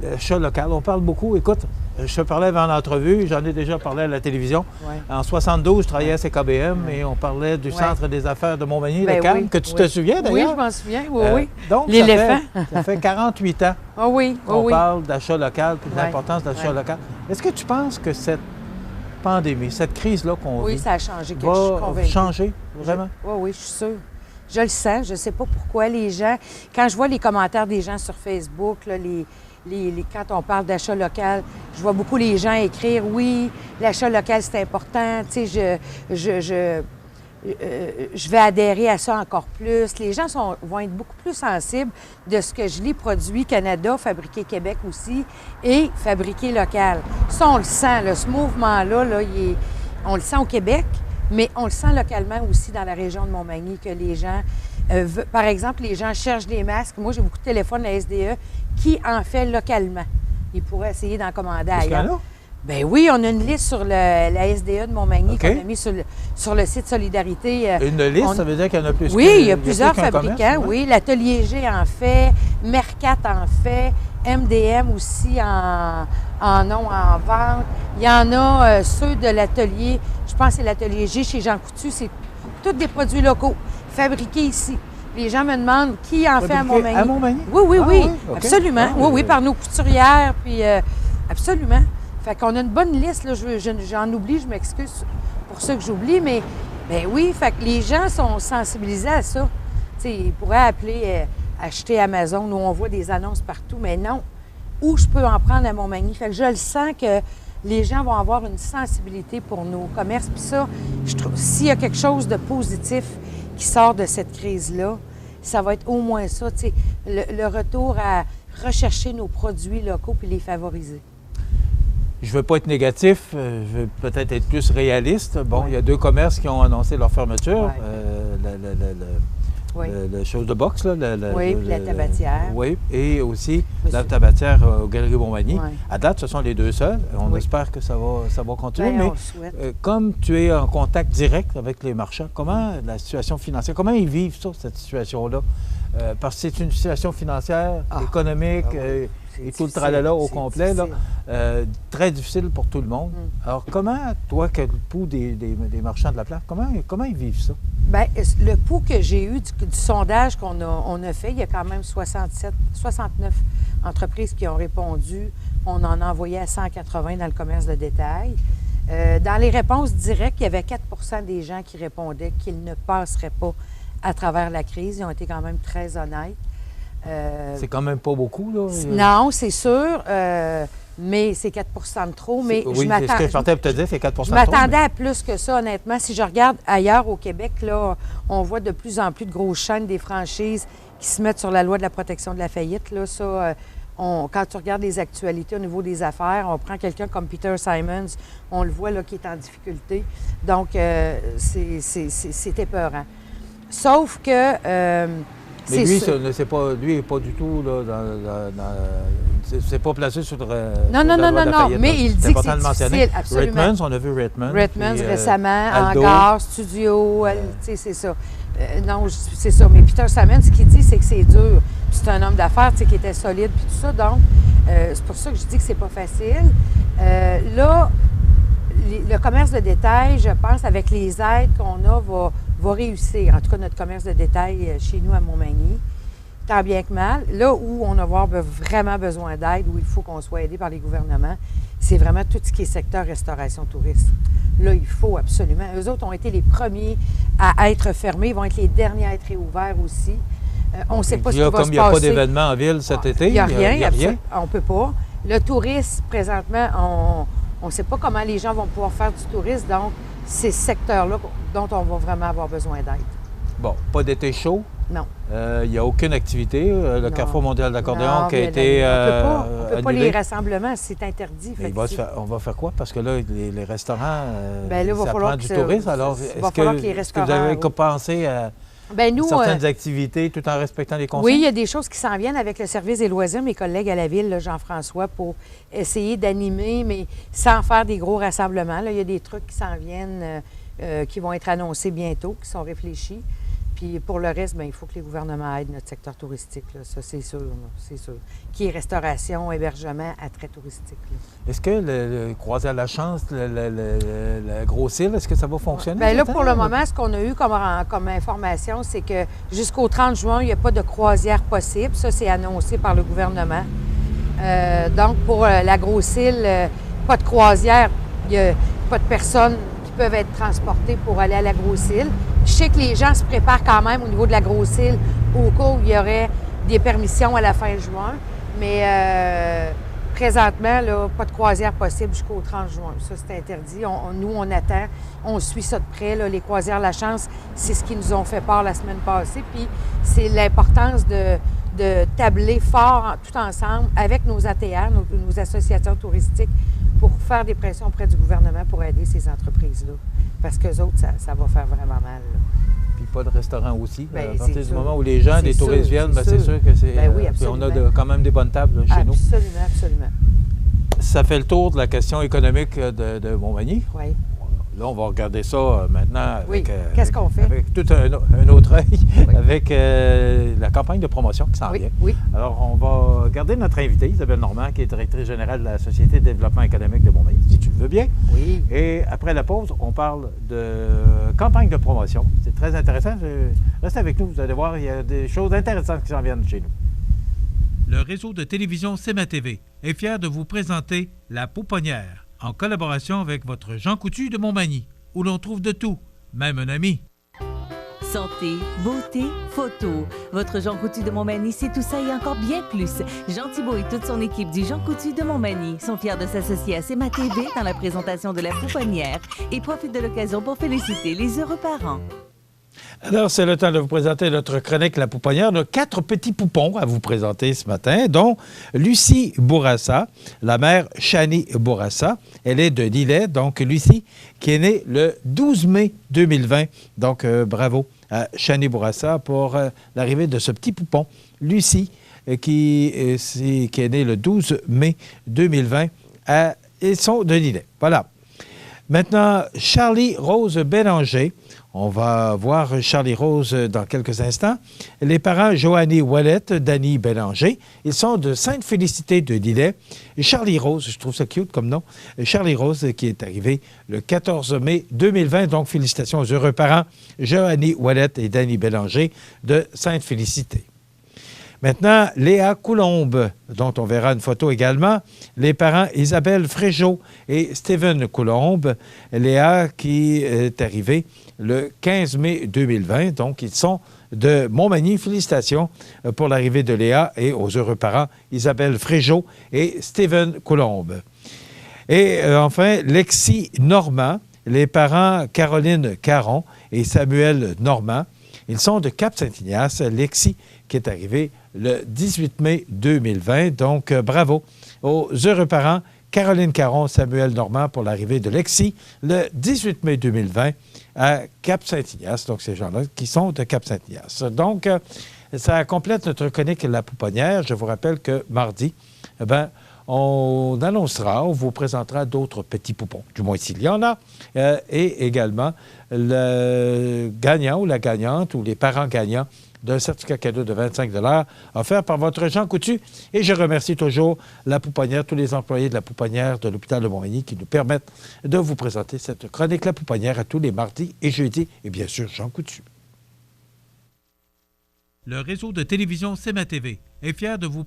l'achat local, on parle beaucoup, écoute, je te parlais avant l'entrevue, j'en ai déjà parlé à la télévision. Ouais. En 72, je travaillais à CKBM et on parlait du Centre des affaires de Montmagny, le CAM, que tu te souviens d'ailleurs? Oui, je m'en souviens, oui. Donc, l'éléphant. Ça fait 48 ans qu'on parle d'achat local et de l'importance d'achat local. Est-ce que tu penses que cette pandémie, cette crise-là qu'on vit, ça a changé quelque chose, va changer, vraiment? Oui, je suis sûre. Je le sens, je ne sais pas pourquoi les gens... Quand je vois les commentaires des gens sur Facebook, là, quand on parle d'achat local, je vois beaucoup les gens écrire « Oui, l'achat local, c'est important. Tu sais, je vais adhérer à ça encore plus. » Les gens vont être beaucoup plus sensibles de ce que je lis, Produits Canada, Fabriqué Québec aussi, et Fabriqué local. Ça, on le sent, là, ce mouvement-là, là, on le sent au Québec, mais on le sent localement aussi dans la région de Montmagny, que les gens, par exemple, les gens cherchent des masques. Moi, j'ai beaucoup de téléphones de la SDE qui en fait localement. Ils pourraient essayer d'en commander ailleurs. Bien oui, on a une liste sur la SDE de Montmagny qu'on a mis sur le site Solidarité. Une liste, ça veut dire qu'il y en a plus? Oui, il y a plusieurs fabricants, oui. L'Atelier G en fait, Mercat en fait, MDM aussi en vente. Il y en a ceux de l'Atelier, je pense que c'est l'Atelier G chez Jean Coutu, c'est tous des produits locaux, fabriqués ici. Les gens me demandent qui en fait à Montmagny. À Montmagny? Oui, Okay. Absolument. Oui, par nos couturières, puis absolument. Fait qu'on a une bonne liste, là. J'en oublie, je m'excuse pour ceux que j'oublie, mais ben oui, fait que les gens sont sensibilisés à ça. T'sais, ils pourraient appeler, acheter Amazon, où on voit des annonces partout, mais non. Où je peux en prendre à Montmagny? Fait que je le sens que les gens vont avoir une sensibilité pour nos commerces. Puis ça, je trouve, s'il y a quelque chose de positif qui sort de cette crise-là, ça va être au moins ça, le retour à rechercher nos produits locaux puis les favoriser. Je ne veux pas être négatif, je veux peut-être être plus réaliste. Bon, il y a 2 commerces qui ont annoncé leur fermeture. Le chose de boxe, là. Puis la tabatière. Oui, et aussi la tabatière aux Galeries Montmagny. À date, ce sont les 2 seuls. On espère que ça va continuer. Bien, mais comme tu es en contact direct avec les marchands, comment la situation financière, comment ils vivent ça, cette situation-là? Parce que c'est une situation financière, économique, et tout le tralala au complet, là, très difficile pour tout le monde. Alors, comment, toi, qui as le pouls des marchands de la place, comment ils vivent ça? Bien, le pouls que j'ai eu du sondage qu'on a fait, il y a quand même 69 entreprises qui ont répondu. On en a envoyé à 180 dans le commerce de détail. Dans les réponses directes, il y avait 4 des gens qui répondaient qu'ils ne passeraient pas à travers la crise. Ils ont été quand même très honnêtes. C'est quand même pas beaucoup, là? Non, c'est sûr, mais c'est 4 de trop. Mais oui, c'est ce que je partais pour te dire, c'est 4 de trop. Je m'attendais à plus que ça, honnêtement. Si je regarde ailleurs au Québec, là, on voit de plus en plus de grosses chaînes des franchises qui se mettent sur la loi de la protection de la faillite. Là, ça, quand tu regardes les actualités au niveau des affaires, on prend quelqu'un comme Peter Simons, on le voit là, qui est en difficulté. Donc, c'est épeurant. Sauf que... mais lui, lui n'est pas du tout là, c'est pas placé sur Non, mais il dit que c'est difficile, absolument. Redmonds, on a vu Redmonds. Redmonds récemment, Hangar, Studio, c'est ça. Non, c'est ça. Mais Peter Simons, ce qu'il dit, c'est que c'est dur. C'est un homme d'affaires qui était solide, puis tout ça. Donc, c'est pour ça que je dis que c'est pas facile. Là, le commerce de détail, je pense, avec les aides qu'on a, va réussir. En tout cas, notre commerce de détail chez nous à Montmagny, tant bien que mal. Là où on va avoir vraiment besoin d'aide, où il faut qu'on soit aidé par les gouvernements, c'est vraiment tout ce qui est secteur restauration tourisme. Là, il faut absolument. Eux autres ont été les premiers à être fermés, ils vont être les derniers à être réouverts aussi. On ne sait pas ce qui va se passer. Comme il n'y a pas d'événement en ville cet été, il n'y a rien. On ne peut pas. Le tourisme, présentement, on ne sait pas comment les gens vont pouvoir faire du tourisme, donc c'est ce secteur-là dont on va vraiment avoir besoin d'aide. Bon, pas d'été chaud? Non. Il n'y a aucune activité. Le Carrefour mondial d'accordéon qui a été on ne peut pas les rassemblements, c'est interdit. On va faire quoi? Parce que là, les restaurants, là, ça prend du tourisme. Alors, est-ce que vous avez pensé Bien, nous, certaines activités tout en respectant les consignes? Oui, il y a des choses qui s'en viennent avec le service des loisirs, mes collègues à la ville, là, Jean-François, pour essayer d'animer, mais sans faire des gros rassemblements. Là, il y a des trucs qui s'en viennent, qui vont être annoncés bientôt, qui sont réfléchis. Puis pour le reste, bien, il faut que les gouvernements aident notre secteur touristique, là. Ça, c'est sûr, c'est sûr. Qui est restauration, hébergement, attrait touristique. Là. Est-ce que le croisière La Chance, le Gros-Île, est-ce que ça va fonctionner? Bien là, pour le moment, ce qu'on a eu comme information, c'est que jusqu'au 30 juin, il n'y a pas de croisière possible. Ça, c'est annoncé par le gouvernement. Donc, pour la Gros-Île, pas de croisière. Il n'y a pas de personnes qui peuvent être transportées pour aller à la Gros-Île. Je sais que les gens se préparent quand même au niveau de la Gros-Île au cas où il y aurait des permissions à la fin juin. Mais présentement, là, pas de croisière possible jusqu'au 30 juin. Ça, c'est interdit. Nous, on attend. On suit ça de près. Là. Les croisières La Chance, c'est ce qu'ils nous ont fait part la semaine passée. Puis c'est l'importance de tabler fort tout ensemble avec nos ATR, nos associations touristiques, pour faire des pressions auprès du gouvernement pour aider ces entreprises-là. Parce qu'eux autres, ça va faire vraiment mal. Là. Puis pas de restaurant aussi. Bien, à partir du sûr. moment où les gens, des touristes viennent, c'est sûr que c'est... Bien, oui, absolument. on a quand même des bonnes tables là, chez nous. Absolument, absolument. Ça fait le tour de la question économique de Montmagny. Oui. Là, on va regarder ça maintenant avec, oui. Qu'est-ce qu'on fait? Avec tout un autre œil, oui. Avec la campagne de promotion qui s'en vient. Oui. Alors, on va garder notre invitée, Isabelle Normand, qui est directrice générale de la Société de développement économique de Montmagny, si tu le veux bien. Oui. Et après la pause, on parle de campagne de promotion. C'est très intéressant. Restez avec nous, vous allez voir, il y a des choses intéressantes qui s'en viennent chez nous. Le réseau de télévision CEMA TV est fier de vous présenter La Pouponnière, en collaboration avec votre Jean Coutu de Montmagny, où l'on trouve de tout, même un ami. Santé, beauté, photo. Votre Jean Coutu de Montmagny, c'est tout ça et encore bien plus. Jean Thibault et toute son équipe du Jean Coutu de Montmagny sont fiers de s'associer à CEMA TV dans la présentation de La Pouponnière et profitent de l'occasion pour féliciter les heureux parents. Alors, c'est le temps de vous présenter notre chronique La Pouponnière. On a 4 petits poupons à vous présenter ce matin, dont Lucie Bourassa, la mère Chani Bourassa. Elle est de Lillet, donc Lucie, qui est née le 12 mai 2020. Donc, bravo à Chani Bourassa pour l'arrivée de ce petit poupon. Lucie, qui est née le 12 mai 2020. Ils sont de Lillet. Voilà. Maintenant, Charlie Rose Bélanger. On va voir Charlie Rose dans quelques instants. Les parents Joannie Ouellet, Danny Bélanger, ils sont de Sainte-Félicité de Lillet. Et Charlie Rose, je trouve ça cute comme nom. Charlie Rose qui est arrivé le 14 mai 2020. Donc, félicitations aux heureux parents Joannie Ouellet et Danny Bélanger de Sainte-Félicité. Maintenant, Léa Coulombe, dont on verra une photo également. Les parents Isabelle Fréjot et Steven Coulombe. Léa qui est arrivée le 15 mai 2020. Donc, ils sont de Montmagny. Félicitations pour l'arrivée de Léa et aux heureux parents Isabelle Fréjot et Steven Coulombe. Et enfin, Lexi Normand. Les parents Caroline Caron et Samuel Normand. Ils sont de Cap-Saint-Ignace. Lexi qui est arrivée le 18 mai 2020. Donc, bravo aux heureux parents Caroline Caron, Samuel Normand pour l'arrivée de Lexi le 18 mai 2020 à Cap-Saint-Ignace. Donc, ces gens-là qui sont de Cap-Saint-Ignace. Donc, ça complète notre chronique La Pouponnière. Je vous rappelle que mardi, on annoncera, on vous présentera d'autres petits poupons, du moins s'il y en a, et également le gagnant ou la gagnante ou les parents gagnants d'un certificat cadeau de 25 $ offert par votre Jean Coutu. Et je remercie toujours La Pouponnière, tous les employés de La Pouponnière de l'hôpital de Montmagny qui nous permettent de vous présenter cette chronique La Pouponnière à tous les mardis et jeudis, et bien sûr Jean Coutu. Le réseau de télévision CEMA TV est fier de vous...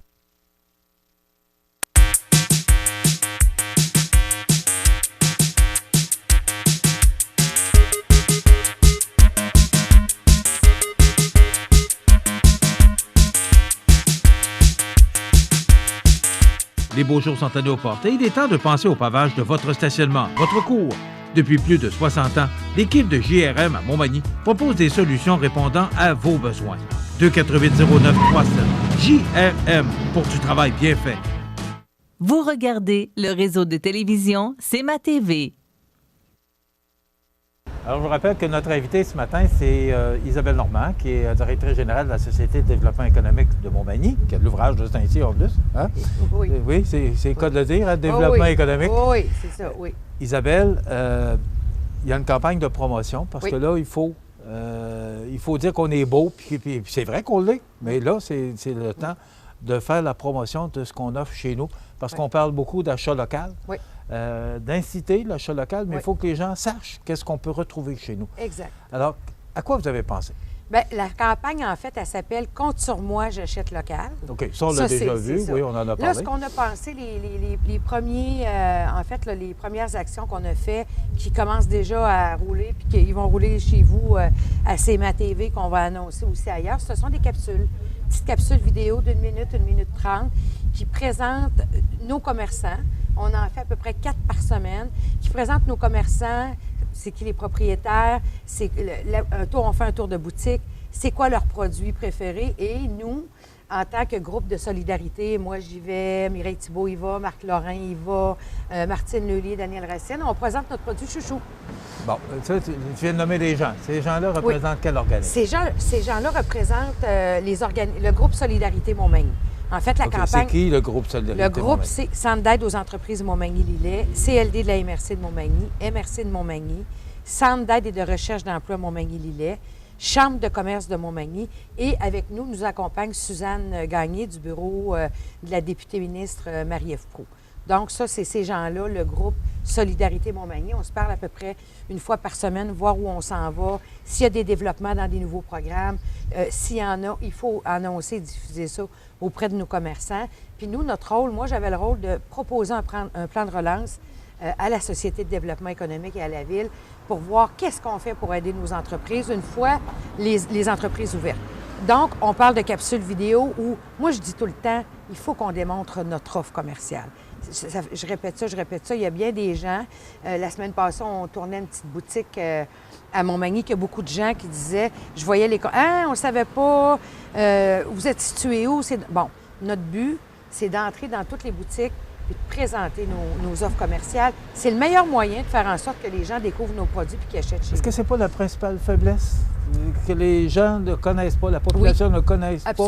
Les beaux jours sont à nos portes et il est temps de penser au pavage de votre stationnement, votre cour. Depuis plus de 60 ans, l'équipe de JRM à Montmagny propose des solutions répondant à vos besoins. 248-0937. JRM pour du travail bien fait. Vous regardez le réseau de télévision CEMA TV. Alors, je vous rappelle que notre invitée ce matin, c'est Isabelle Normand, qui est directrice générale de la Société de développement économique de Montmagny, qui a de l'ouvrage juste ainsi, en plus. Hein? Oui. Oui, c'est le cas de le dire, hein, développement économique. Oui, c'est ça, oui. Isabelle, il y a une campagne de promotion, parce que là, il faut dire qu'on est beau, puis c'est vrai qu'on l'est, mais là, c'est le temps de faire la promotion de ce qu'on offre chez nous, parce qu'on parle beaucoup d'achat local. Oui. D'inciter l'achat local, mais il faut que les gens sachent qu'est-ce qu'on peut retrouver chez nous. Exact. Alors, à quoi vous avez pensé? Bien, la campagne, en fait, elle s'appelle « Compte sur moi, j'achète local ». OK, ça, on l'a déjà vu, oui, on en a parlé. Là, ce qu'on a pensé, les premiers, en fait, là, les premières actions qu'on a fait, qui commencent déjà à rouler, puis qu'ils vont rouler chez vous à CMA TV, qu'on va annoncer aussi ailleurs, ce sont des capsules. Petites capsules vidéo d'1 minute, 1 minute 30, qui présentent nos commerçants. On en fait à peu près 4 par semaine, qui présentent nos commerçants, c'est qui les propriétaires, on fait un tour de boutique, c'est quoi leurs produits préférés. Et nous, en tant que groupe de solidarité, moi j'y vais, Mireille Thibault y va, Marc Lorrain y va, Martine Leulier, Daniel Racine, on présente notre produit chouchou. Bon, ça, tu viens de nommer des gens. Ces gens-là représentent quel organisme? Ces gens-là représentent le groupe Solidarité Montmagny. En fait, la campagne... C'est qui le groupe Solidarité Le groupe, c'est Centre d'aide aux entreprises Montmagny-Lillet, CLD de la MRC de Montmagny, MRC de Montmagny, Centre d'aide et de recherche d'emploi Montmagny-Lillet, Chambre de commerce de Montmagny. Et avec nous, nous accompagne Suzanne Gagné du bureau de la députée ministre Marie-Ève Proulx. Donc ça, c'est ces gens-là, le groupe Solidarité Montmagny. On se parle à peu près une fois par semaine, voir où on s'en va, s'il y a des développements dans des nouveaux programmes. S'il y en a, il faut annoncer, diffuser ça auprès de nos commerçants. Puis nous, notre rôle, moi, j'avais le rôle de proposer un plan de relance à la Société de développement économique et à la Ville pour voir qu'est-ce qu'on fait pour aider nos entreprises une fois les entreprises ouvertes. Donc, on parle de capsules vidéo où, moi, je dis tout le temps, il faut qu'on démontre notre offre commerciale. Je répète ça, il y a bien des gens. La semaine passée, on tournait une petite boutique à Montmagny, qu'il y a beaucoup de gens qui disaient, je voyais les... Ah, on ne savait pas, vous êtes situé où? Bon, notre but, c'est d'entrer dans toutes les boutiques et de présenter nos offres commerciales. C'est le meilleur moyen de faire en sorte que les gens découvrent nos produits et qu'ils achètent chez nous. Est-ce que c'est pas la principale faiblesse? Que les gens ne connaissent pas, la population ne connaisse pas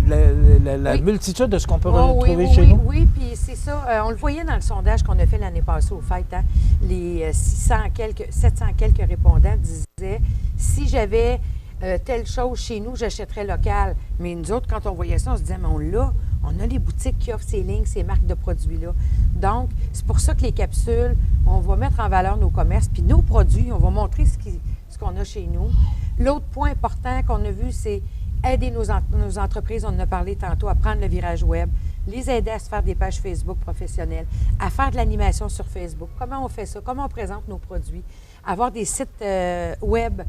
la multitude de ce qu'on peut retrouver chez nous? Oui, puis c'est ça. On le voyait dans le sondage qu'on a fait l'année passée au fait. Hein? Les 700 quelques répondants disaient « Si j'avais telle chose chez nous, j'achèterais local. » Mais nous autres, quand on voyait ça, on se disait « Mais on l'a. On a les boutiques qui offrent ces lignes, ces marques de produits-là. » Donc, c'est pour ça que les capsules, on va mettre en valeur nos commerces, puis nos produits, on va montrer ce qu'on a chez nous. L'autre point important qu'on a vu, c'est aider nos entreprises, on en a parlé tantôt, à prendre le virage web, les aider à se faire des pages Facebook professionnelles, à faire de l'animation sur Facebook. Comment on fait ça? Comment on présente nos produits? Avoir des sites web,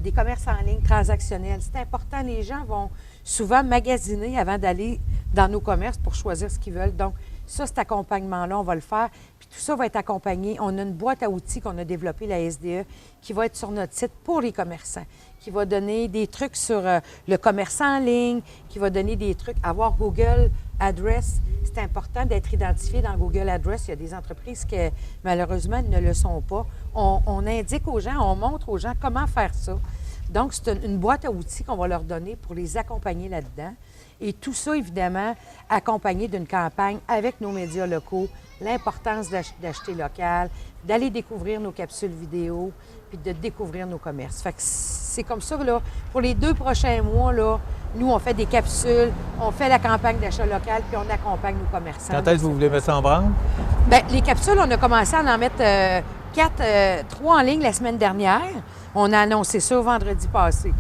des commerces en ligne transactionnels. C'est important. Les gens vont souvent magasiner avant d'aller dans nos commerces pour choisir ce qu'ils veulent. Donc, ça, cet accompagnement-là, on va le faire. Puis tout ça va être accompagné. On a une boîte à outils qu'on a développée, la SDE, qui va être sur notre site pour les commerçants, qui va donner des trucs sur le commerce en ligne, qui va donner des trucs, avoir Google Address. C'est important d'être identifié dans Google Address. Il y a des entreprises qui, malheureusement, ne le sont pas. On indique aux gens, on montre aux gens comment faire ça. Donc, c'est une boîte à outils qu'on va leur donner pour les accompagner là-dedans. Et tout ça, évidemment, accompagné d'une campagne avec nos médias locaux, l'importance d'acheter local, d'aller découvrir nos capsules vidéo, puis de découvrir nos commerces. Fait que c'est comme ça, là, pour les 2 prochains mois, là, nous, on fait des capsules, on fait la campagne d'achat local, puis on accompagne nos commerçants. Quand est-ce que vous voulez mettre ça en branle? Bien, les capsules, on a commencé à en mettre 3 en ligne la semaine dernière. On a annoncé ça vendredi passé.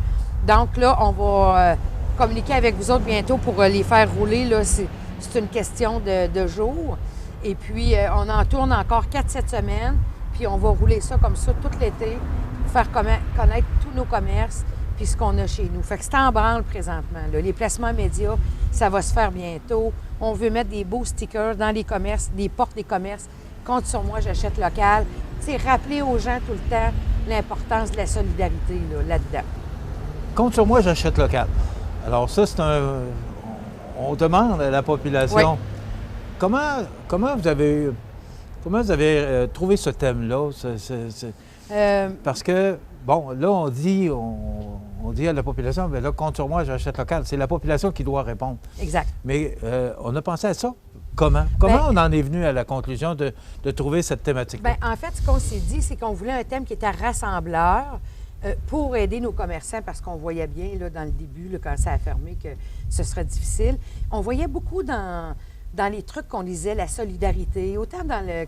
Donc là, on va communiquer avec vous autres bientôt pour les faire rouler. Là, c'est une question de jours. Et puis, on en tourne encore 4-7 semaines. Puis, on va rouler ça comme ça tout l'été pour faire connaître tous nos commerces puis ce qu'on a chez nous. Fait que c'est en branle présentement. Là. Les placements médias, ça va se faire bientôt. On veut mettre des beaux stickers dans les commerces, des portes des commerces. Compte sur moi, j'achète local. Tu sais, rappeler aux gens tout le temps l'importance de la solidarité là-dedans. Compte sur moi, j'achète local. Alors ça, c'est on demande à la population, comment vous avez trouvé ce thème-là? Parce que, bon, là, on dit à la population, bien là, compte sur moi, j'achète local. C'est la population qui doit répondre. Exact. Mais on a pensé à ça. Comment on en est venu à la conclusion de trouver cette thématique? Bien, en fait, ce qu'on s'est dit, c'est qu'on voulait un thème qui était rassembleur pour aider nos commerçants, parce qu'on voyait bien, là, dans le début, là, quand ça a fermé, que ce serait difficile. On voyait beaucoup dans les trucs qu'on lisait, la solidarité, autant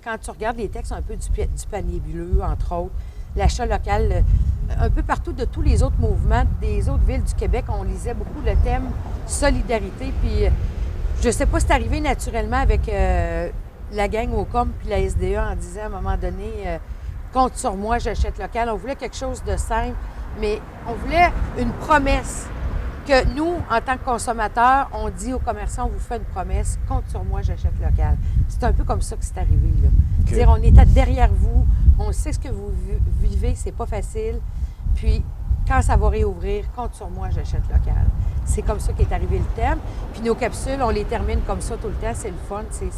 quand tu regardes les textes un peu du panier bleu, entre autres, l'achat local, un peu partout de tous les autres mouvements des autres villes du Québec, on lisait beaucoup le thème solidarité. Puis je ne sais pas si c'est arrivé naturellement avec la gang au COM puis la SDE en disant à un moment donné, compte sur moi, j'achète local. On voulait quelque chose de simple, mais on voulait une promesse que nous, en tant que consommateurs, on dit aux commerçants, on vous fait une promesse, compte sur moi, j'achète local. C'est un peu comme ça que c'est arrivé, là. Okay. Dire, on est derrière vous, on sait ce que vous vivez, c'est pas facile, puis quand ça va réouvrir, compte sur moi, j'achète local. C'est comme ça qu'est arrivé le thème. Puis nos capsules, on les termine comme ça tout le temps, c'est le fun, c'est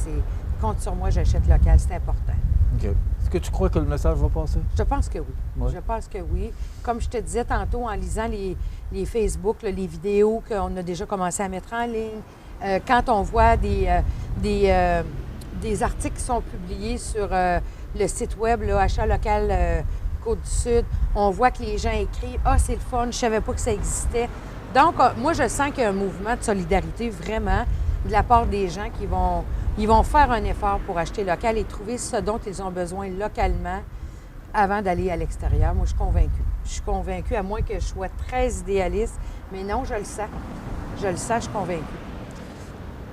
compte sur moi, j'achète local, c'est important. OK. Est-ce que tu crois que le message va passer? Je pense que oui. Ouais. Je pense que oui. Comme je te disais tantôt, en lisant les Facebook, là, les vidéos qu'on a déjà commencé à mettre en ligne, quand on voit des articles qui sont publiés sur le site web, là, Achat local Côte-du-Sud, on voit que les gens écrivent « Ah, c'est le fun, je savais pas que ça existait ». Donc, moi, je sens qu'il y a un mouvement de solidarité, vraiment, de la part des gens qui vont faire un effort pour acheter local et trouver ce dont ils ont besoin localement avant d'aller à l'extérieur. Moi, je suis convaincue. Je suis convaincue, à moins que je sois très idéaliste, mais non, je le sens. Je le sens, je suis convaincue.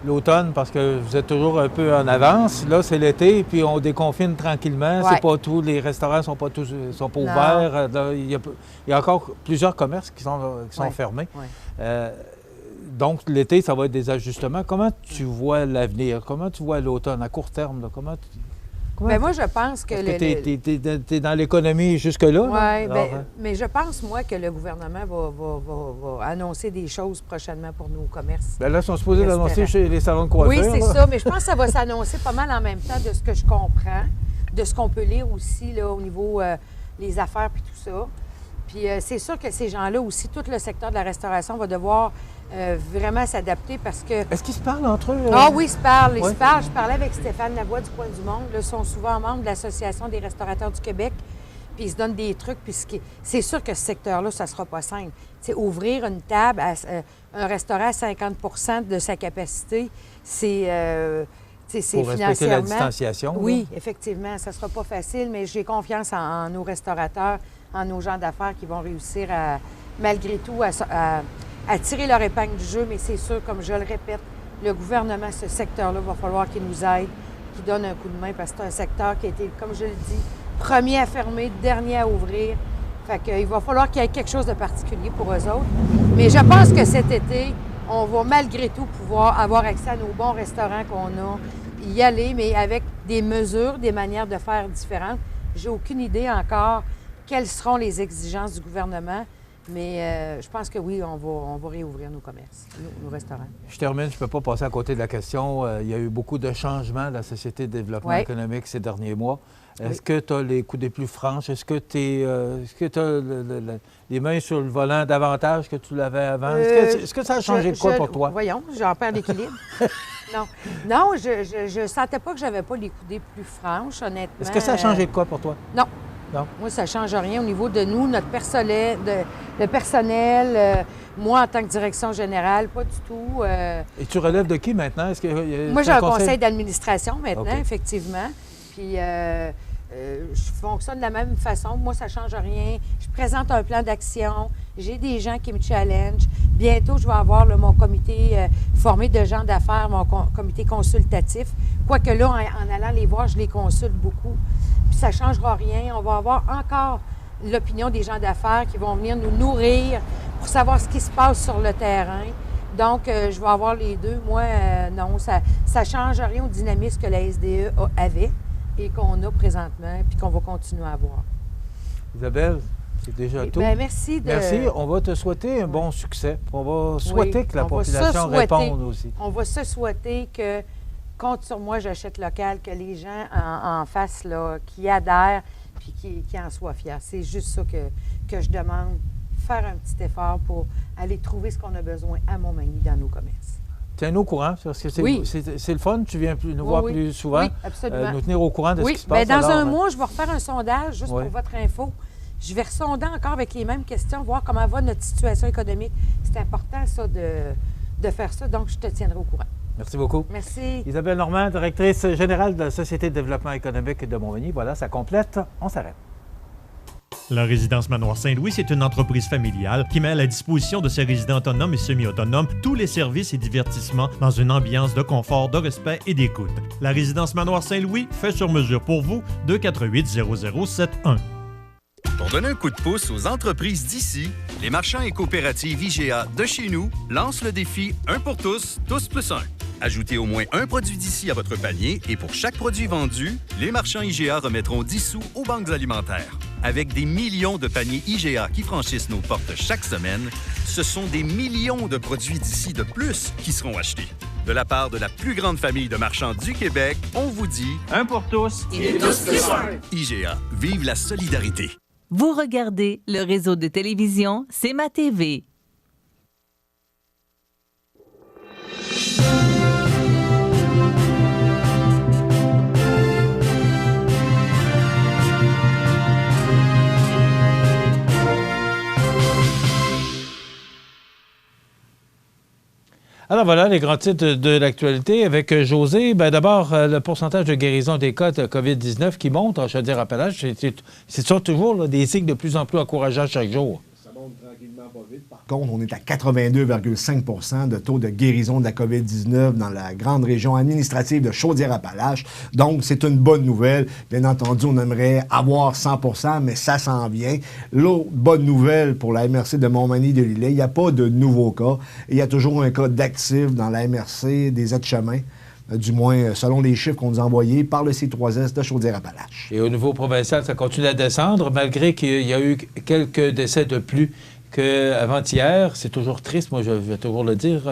L'automne, parce que vous êtes toujours un peu en avance. Là, c'est l'été, puis on déconfine tranquillement. Ouais. C'est pas tout, les restaurants sont pas ouverts. Là, il y a encore plusieurs commerces qui sont fermés. Ouais. Donc, l'été, ça va être des ajustements. Comment tu vois l'avenir? Comment tu vois l'automne à court terme? Là? Bien, moi, je pense que... Parce que tu es dans l'économie jusque-là. Oui, mais je pense, moi, que le gouvernement va annoncer des choses prochainement pour nos commerces. Bien là, ils sont supposés l'annoncer chez les salons de coiffure. Oui, c'est ça, mais je pense que ça va s'annoncer pas mal en même temps de ce que je comprends, de ce qu'on peut lire aussi là, au niveau des affaires puis tout ça. Puis c'est sûr que ces gens-là aussi, tout le secteur de la restauration va devoir vraiment s'adapter parce que... Est-ce qu'ils se parlent entre eux? Ah oui, ils se parlent. Ils se parlent. Je parlais avec Stéphane Lavoie du Coin du Monde. Là, ils sont souvent membres de l'Association des restaurateurs du Québec. Puis ils se donnent des trucs. Puis c'est sûr que ce secteur-là, ça ne sera pas simple. T'sais, ouvrir une table, un restaurant à 50 de sa capacité, c'est pour respecter la distanciation. Oui, effectivement. Ça ne sera pas facile, mais j'ai confiance en nos restaurateurs, en nos gens d'affaires qui vont réussir malgré tout à tirer leur épingle du jeu, mais c'est sûr, comme je le répète, le gouvernement, ce secteur-là, va falloir qu'il nous aide, qu'il donne un coup de main, parce que c'est un secteur qui a été, comme je le dis, premier à fermer, dernier à ouvrir. Fait qu'il va falloir qu'il y ait quelque chose de particulier pour eux autres. Mais je pense que cet été, on va malgré tout pouvoir avoir accès à nos bons restaurants qu'on a, y aller, mais avec des mesures, des manières de faire différentes. J'ai aucune idée encore quelles seront les exigences du gouvernement. Mais je pense que oui, on va réouvrir nos commerces, nos restaurants. Je termine, je ne peux pas passer à côté de la question. Il y a eu beaucoup de changements de la Société de développement économique ces derniers mois. Est-ce que tu as les coudées plus franches? Est-ce que tu as les mains sur le volant davantage que tu l'avais avant? Est-ce que ça a changé de quoi pour toi? Voyons, j'en perds l'équilibre. Non, je sentais pas que j'avais pas les coudées plus franches, honnêtement. Est-ce que ça a changé de quoi pour toi? Non. Non. Moi, ça ne change rien au niveau de nous, notre personnel, le personnel. Moi, en tant que direction générale, pas du tout. Et tu relèves de qui maintenant? Moi, j'ai un conseil d'administration maintenant, effectivement. Puis, je fonctionne de la même façon. Moi, ça ne change rien. Je présente un plan d'action. J'ai des gens qui me challengent. Bientôt, je vais avoir mon comité formé de gens d'affaires, mon comité consultatif. Quoique là, en allant les voir, je les consulte beaucoup. Puis ça ne changera rien. On va avoir encore l'opinion des gens d'affaires qui vont venir nous nourrir pour savoir ce qui se passe sur le terrain. Donc, je vais avoir les deux. Moi, non, ça ne change rien au dynamisme que la SDE avait et qu'on a présentement, puis qu'on va continuer à avoir. Isabelle, c'est déjà tout. Bien, merci. Merci. On va te souhaiter un bon succès. On va souhaiter que la population réponde aussi. On va se souhaiter que compte sur moi, j'achète local, que les gens en face, là, qui adhèrent puis qui en soient fiers. C'est juste ça que je demande, faire un petit effort pour aller trouver ce qu'on a besoin à Montmagny dans nos commerces. Tiens-nous au courant, parce que c'est le fun. Tu viens nous voir plus souvent, oui, absolument. nous tenir au courant de ce qui se passe. Bien, dans un mois, je vais refaire un sondage juste pour votre info. Je vais ressonder encore avec les mêmes questions, voir comment va notre situation économique. C'est important, ça, de faire ça. Donc, je te tiendrai au courant. Merci beaucoup. Merci. Isabelle Normand, directrice générale de la Société de développement économique de Montmagny. Voilà, ça complète. On s'arrête. La résidence Manoir Saint-Louis, c'est une entreprise familiale qui met à la disposition de ses résidents autonomes et semi-autonomes tous les services et divertissements dans une ambiance de confort, de respect et d'écoute. La résidence Manoir Saint-Louis fait sur mesure pour vous, 248-0071. Pour donner un coup de pouce aux entreprises d'ici, les marchands et coopératives IGA de chez nous lancent le défi 1 pour tous, tous plus 1. Ajoutez au moins un produit d'ici à votre panier et pour chaque produit vendu, les marchands IGA remettront 10 sous aux banques alimentaires. Avec des millions de paniers IGA qui franchissent nos portes chaque semaine, ce sont des millions de produits d'ici de plus qui seront achetés. De la part de la plus grande famille de marchands du Québec, on vous dit 1 pour tous et tous plus 1. IGA, vive la solidarité. Vous regardez le réseau de télévision C'est ma TV. Alors voilà les grands titres de l'actualité avec José. Bien, d'abord, le pourcentage de guérison des cas de COVID-19 qui monte en Chaudière-Appalaches. C'est ça toujours là, des signes de plus en plus encourageants chaque jour. Ça monte tranquillement pas vite. Par contre, on est à 82,5 % de taux de guérison de la COVID-19 dans la grande région administrative de Chaudière-Appalaches. Donc, c'est une bonne nouvelle. Bien entendu, on aimerait avoir 100 %, mais ça s'en vient. L'autre bonne nouvelle pour la MRC de Montmagny-de-Lillet, il n'y a pas de nouveaux cas. Il y a toujours un cas d'actif dans la MRC des aides-chemins. Du moins, selon les chiffres qu'on nous a envoyés par le C3S de Chaudière-Appalaches. Et au niveau provincial, ça continue à descendre, malgré qu'il y a eu quelques décès de plus qu'avant-hier. C'est toujours triste, moi je vais toujours le dire,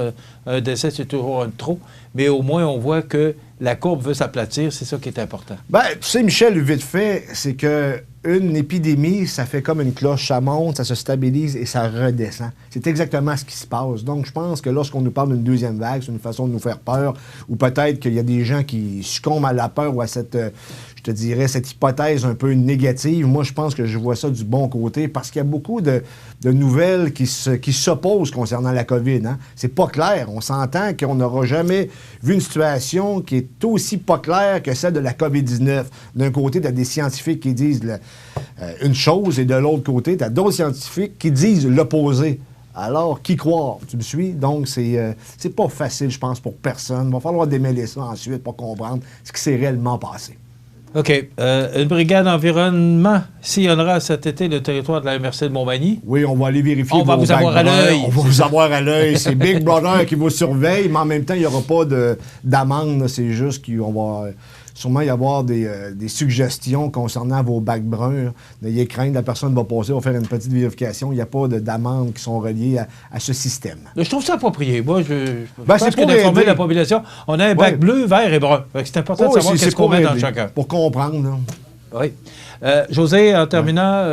un décès c'est toujours un de trop, mais au moins on voit que la courbe veut s'aplatir, c'est ça qui est important. Bien, tu sais, Michel, vite fait, c'est que une épidémie, ça fait comme une cloche, ça monte, ça se stabilise et ça redescend. C'est exactement ce qui se passe. Donc, je pense que lorsqu'on nous parle d'une deuxième vague, c'est une façon de nous faire peur, ou peut-être qu'il y a des gens qui succombent à la peur ou à cette, je te dirais, cette hypothèse un peu négative. Moi, je pense que je vois ça du bon côté parce qu'il y a beaucoup de nouvelles qui s'opposent concernant la COVID. Hein? C'est pas clair. On s'entend qu'on n'aura jamais vu une situation qui est aussi pas claire que celle de la COVID-19. D'un côté, tu as des scientifiques qui disent une chose et de l'autre côté, tu as d'autres scientifiques qui disent l'opposé. Alors, qui croire? Tu me suis? Donc, c'est pas facile, je pense, pour personne. Il va falloir démêler ça ensuite pour comprendre ce qui s'est réellement passé. OK. Une brigade environnement sillonnera cet été le territoire de la MRC de Montmagny. Oui, on va aller vérifier. On va vous avoir à l'œil. On va vous avoir à l'œil. C'est Big Brother qui vous surveille, mais en même temps, il n'y aura pas d'amende. C'est juste qu'on va sûrement y avoir des suggestions concernant vos bacs bruns. N'ayez crainte, la personne va passer, va faire une petite vérification. Il n'y a pas d'amendes qui sont reliées à ce système. Je trouve ça approprié. Moi, je pense que d'informer la population, on a un bac bleu, vert et brun. C'est important de savoir qu'est-ce qu'on met dans chacun. Pour comprendre. Là. Oui. José, en terminant,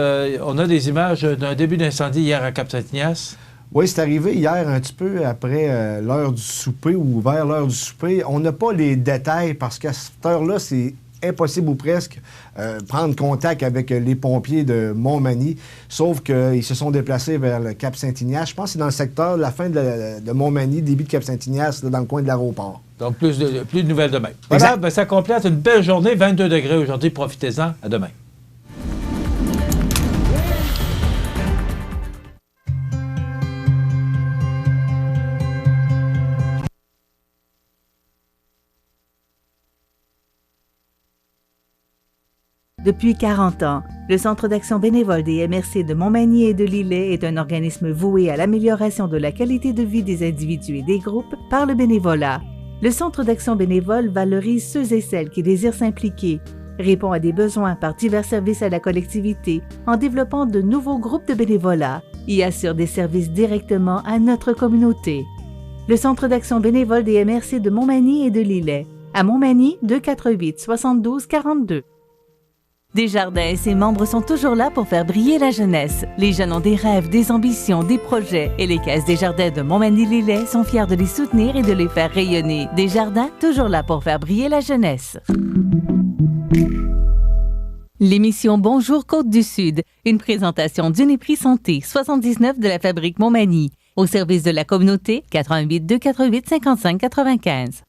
on a des images d'un début d'incendie hier à Cap-Saint-Ignace. Oui, c'est arrivé hier un petit peu après l'heure du souper ou vers l'heure du souper. On n'a pas les détails parce qu'à cette heure-là, c'est impossible ou presque prendre contact avec les pompiers de Montmagny, sauf qu'ils se sont déplacés vers le Cap-Saint-Ignace. Je pense que c'est dans le secteur, la fin de Montmagny, début de Cap-Saint-Ignace, dans le coin de l'aéroport. Donc, plus de nouvelles demain. Voilà, ben, ça complète une belle journée, 22 degrés aujourd'hui. Profitez-en. À demain. Depuis 40 ans, le Centre d'action bénévole des MRC de Montmagny et de Lillet est un organisme voué à l'amélioration de la qualité de vie des individus et des groupes par le bénévolat. Le Centre d'action bénévole valorise ceux et celles qui désirent s'impliquer, répond à des besoins par divers services à la collectivité en développant de nouveaux groupes de bénévolat et assure des services directement à notre communauté. Le Centre d'action bénévole des MRC de Montmagny et de Lillet, À Montmagny, 248 72 42. Desjardins et ses membres sont toujours là pour faire briller la jeunesse. Les jeunes ont des rêves, des ambitions, des projets et les Caisses Desjardins de Montmagny-Lillet sont fiers de les soutenir et de les faire rayonner. Desjardins, toujours là pour faire briller la jeunesse. L'émission Bonjour Côte-du-Sud, une présentation d'Uniprix Santé, 79 de la Fabrique Montmagny. Au service de la communauté, 88 248 55 95.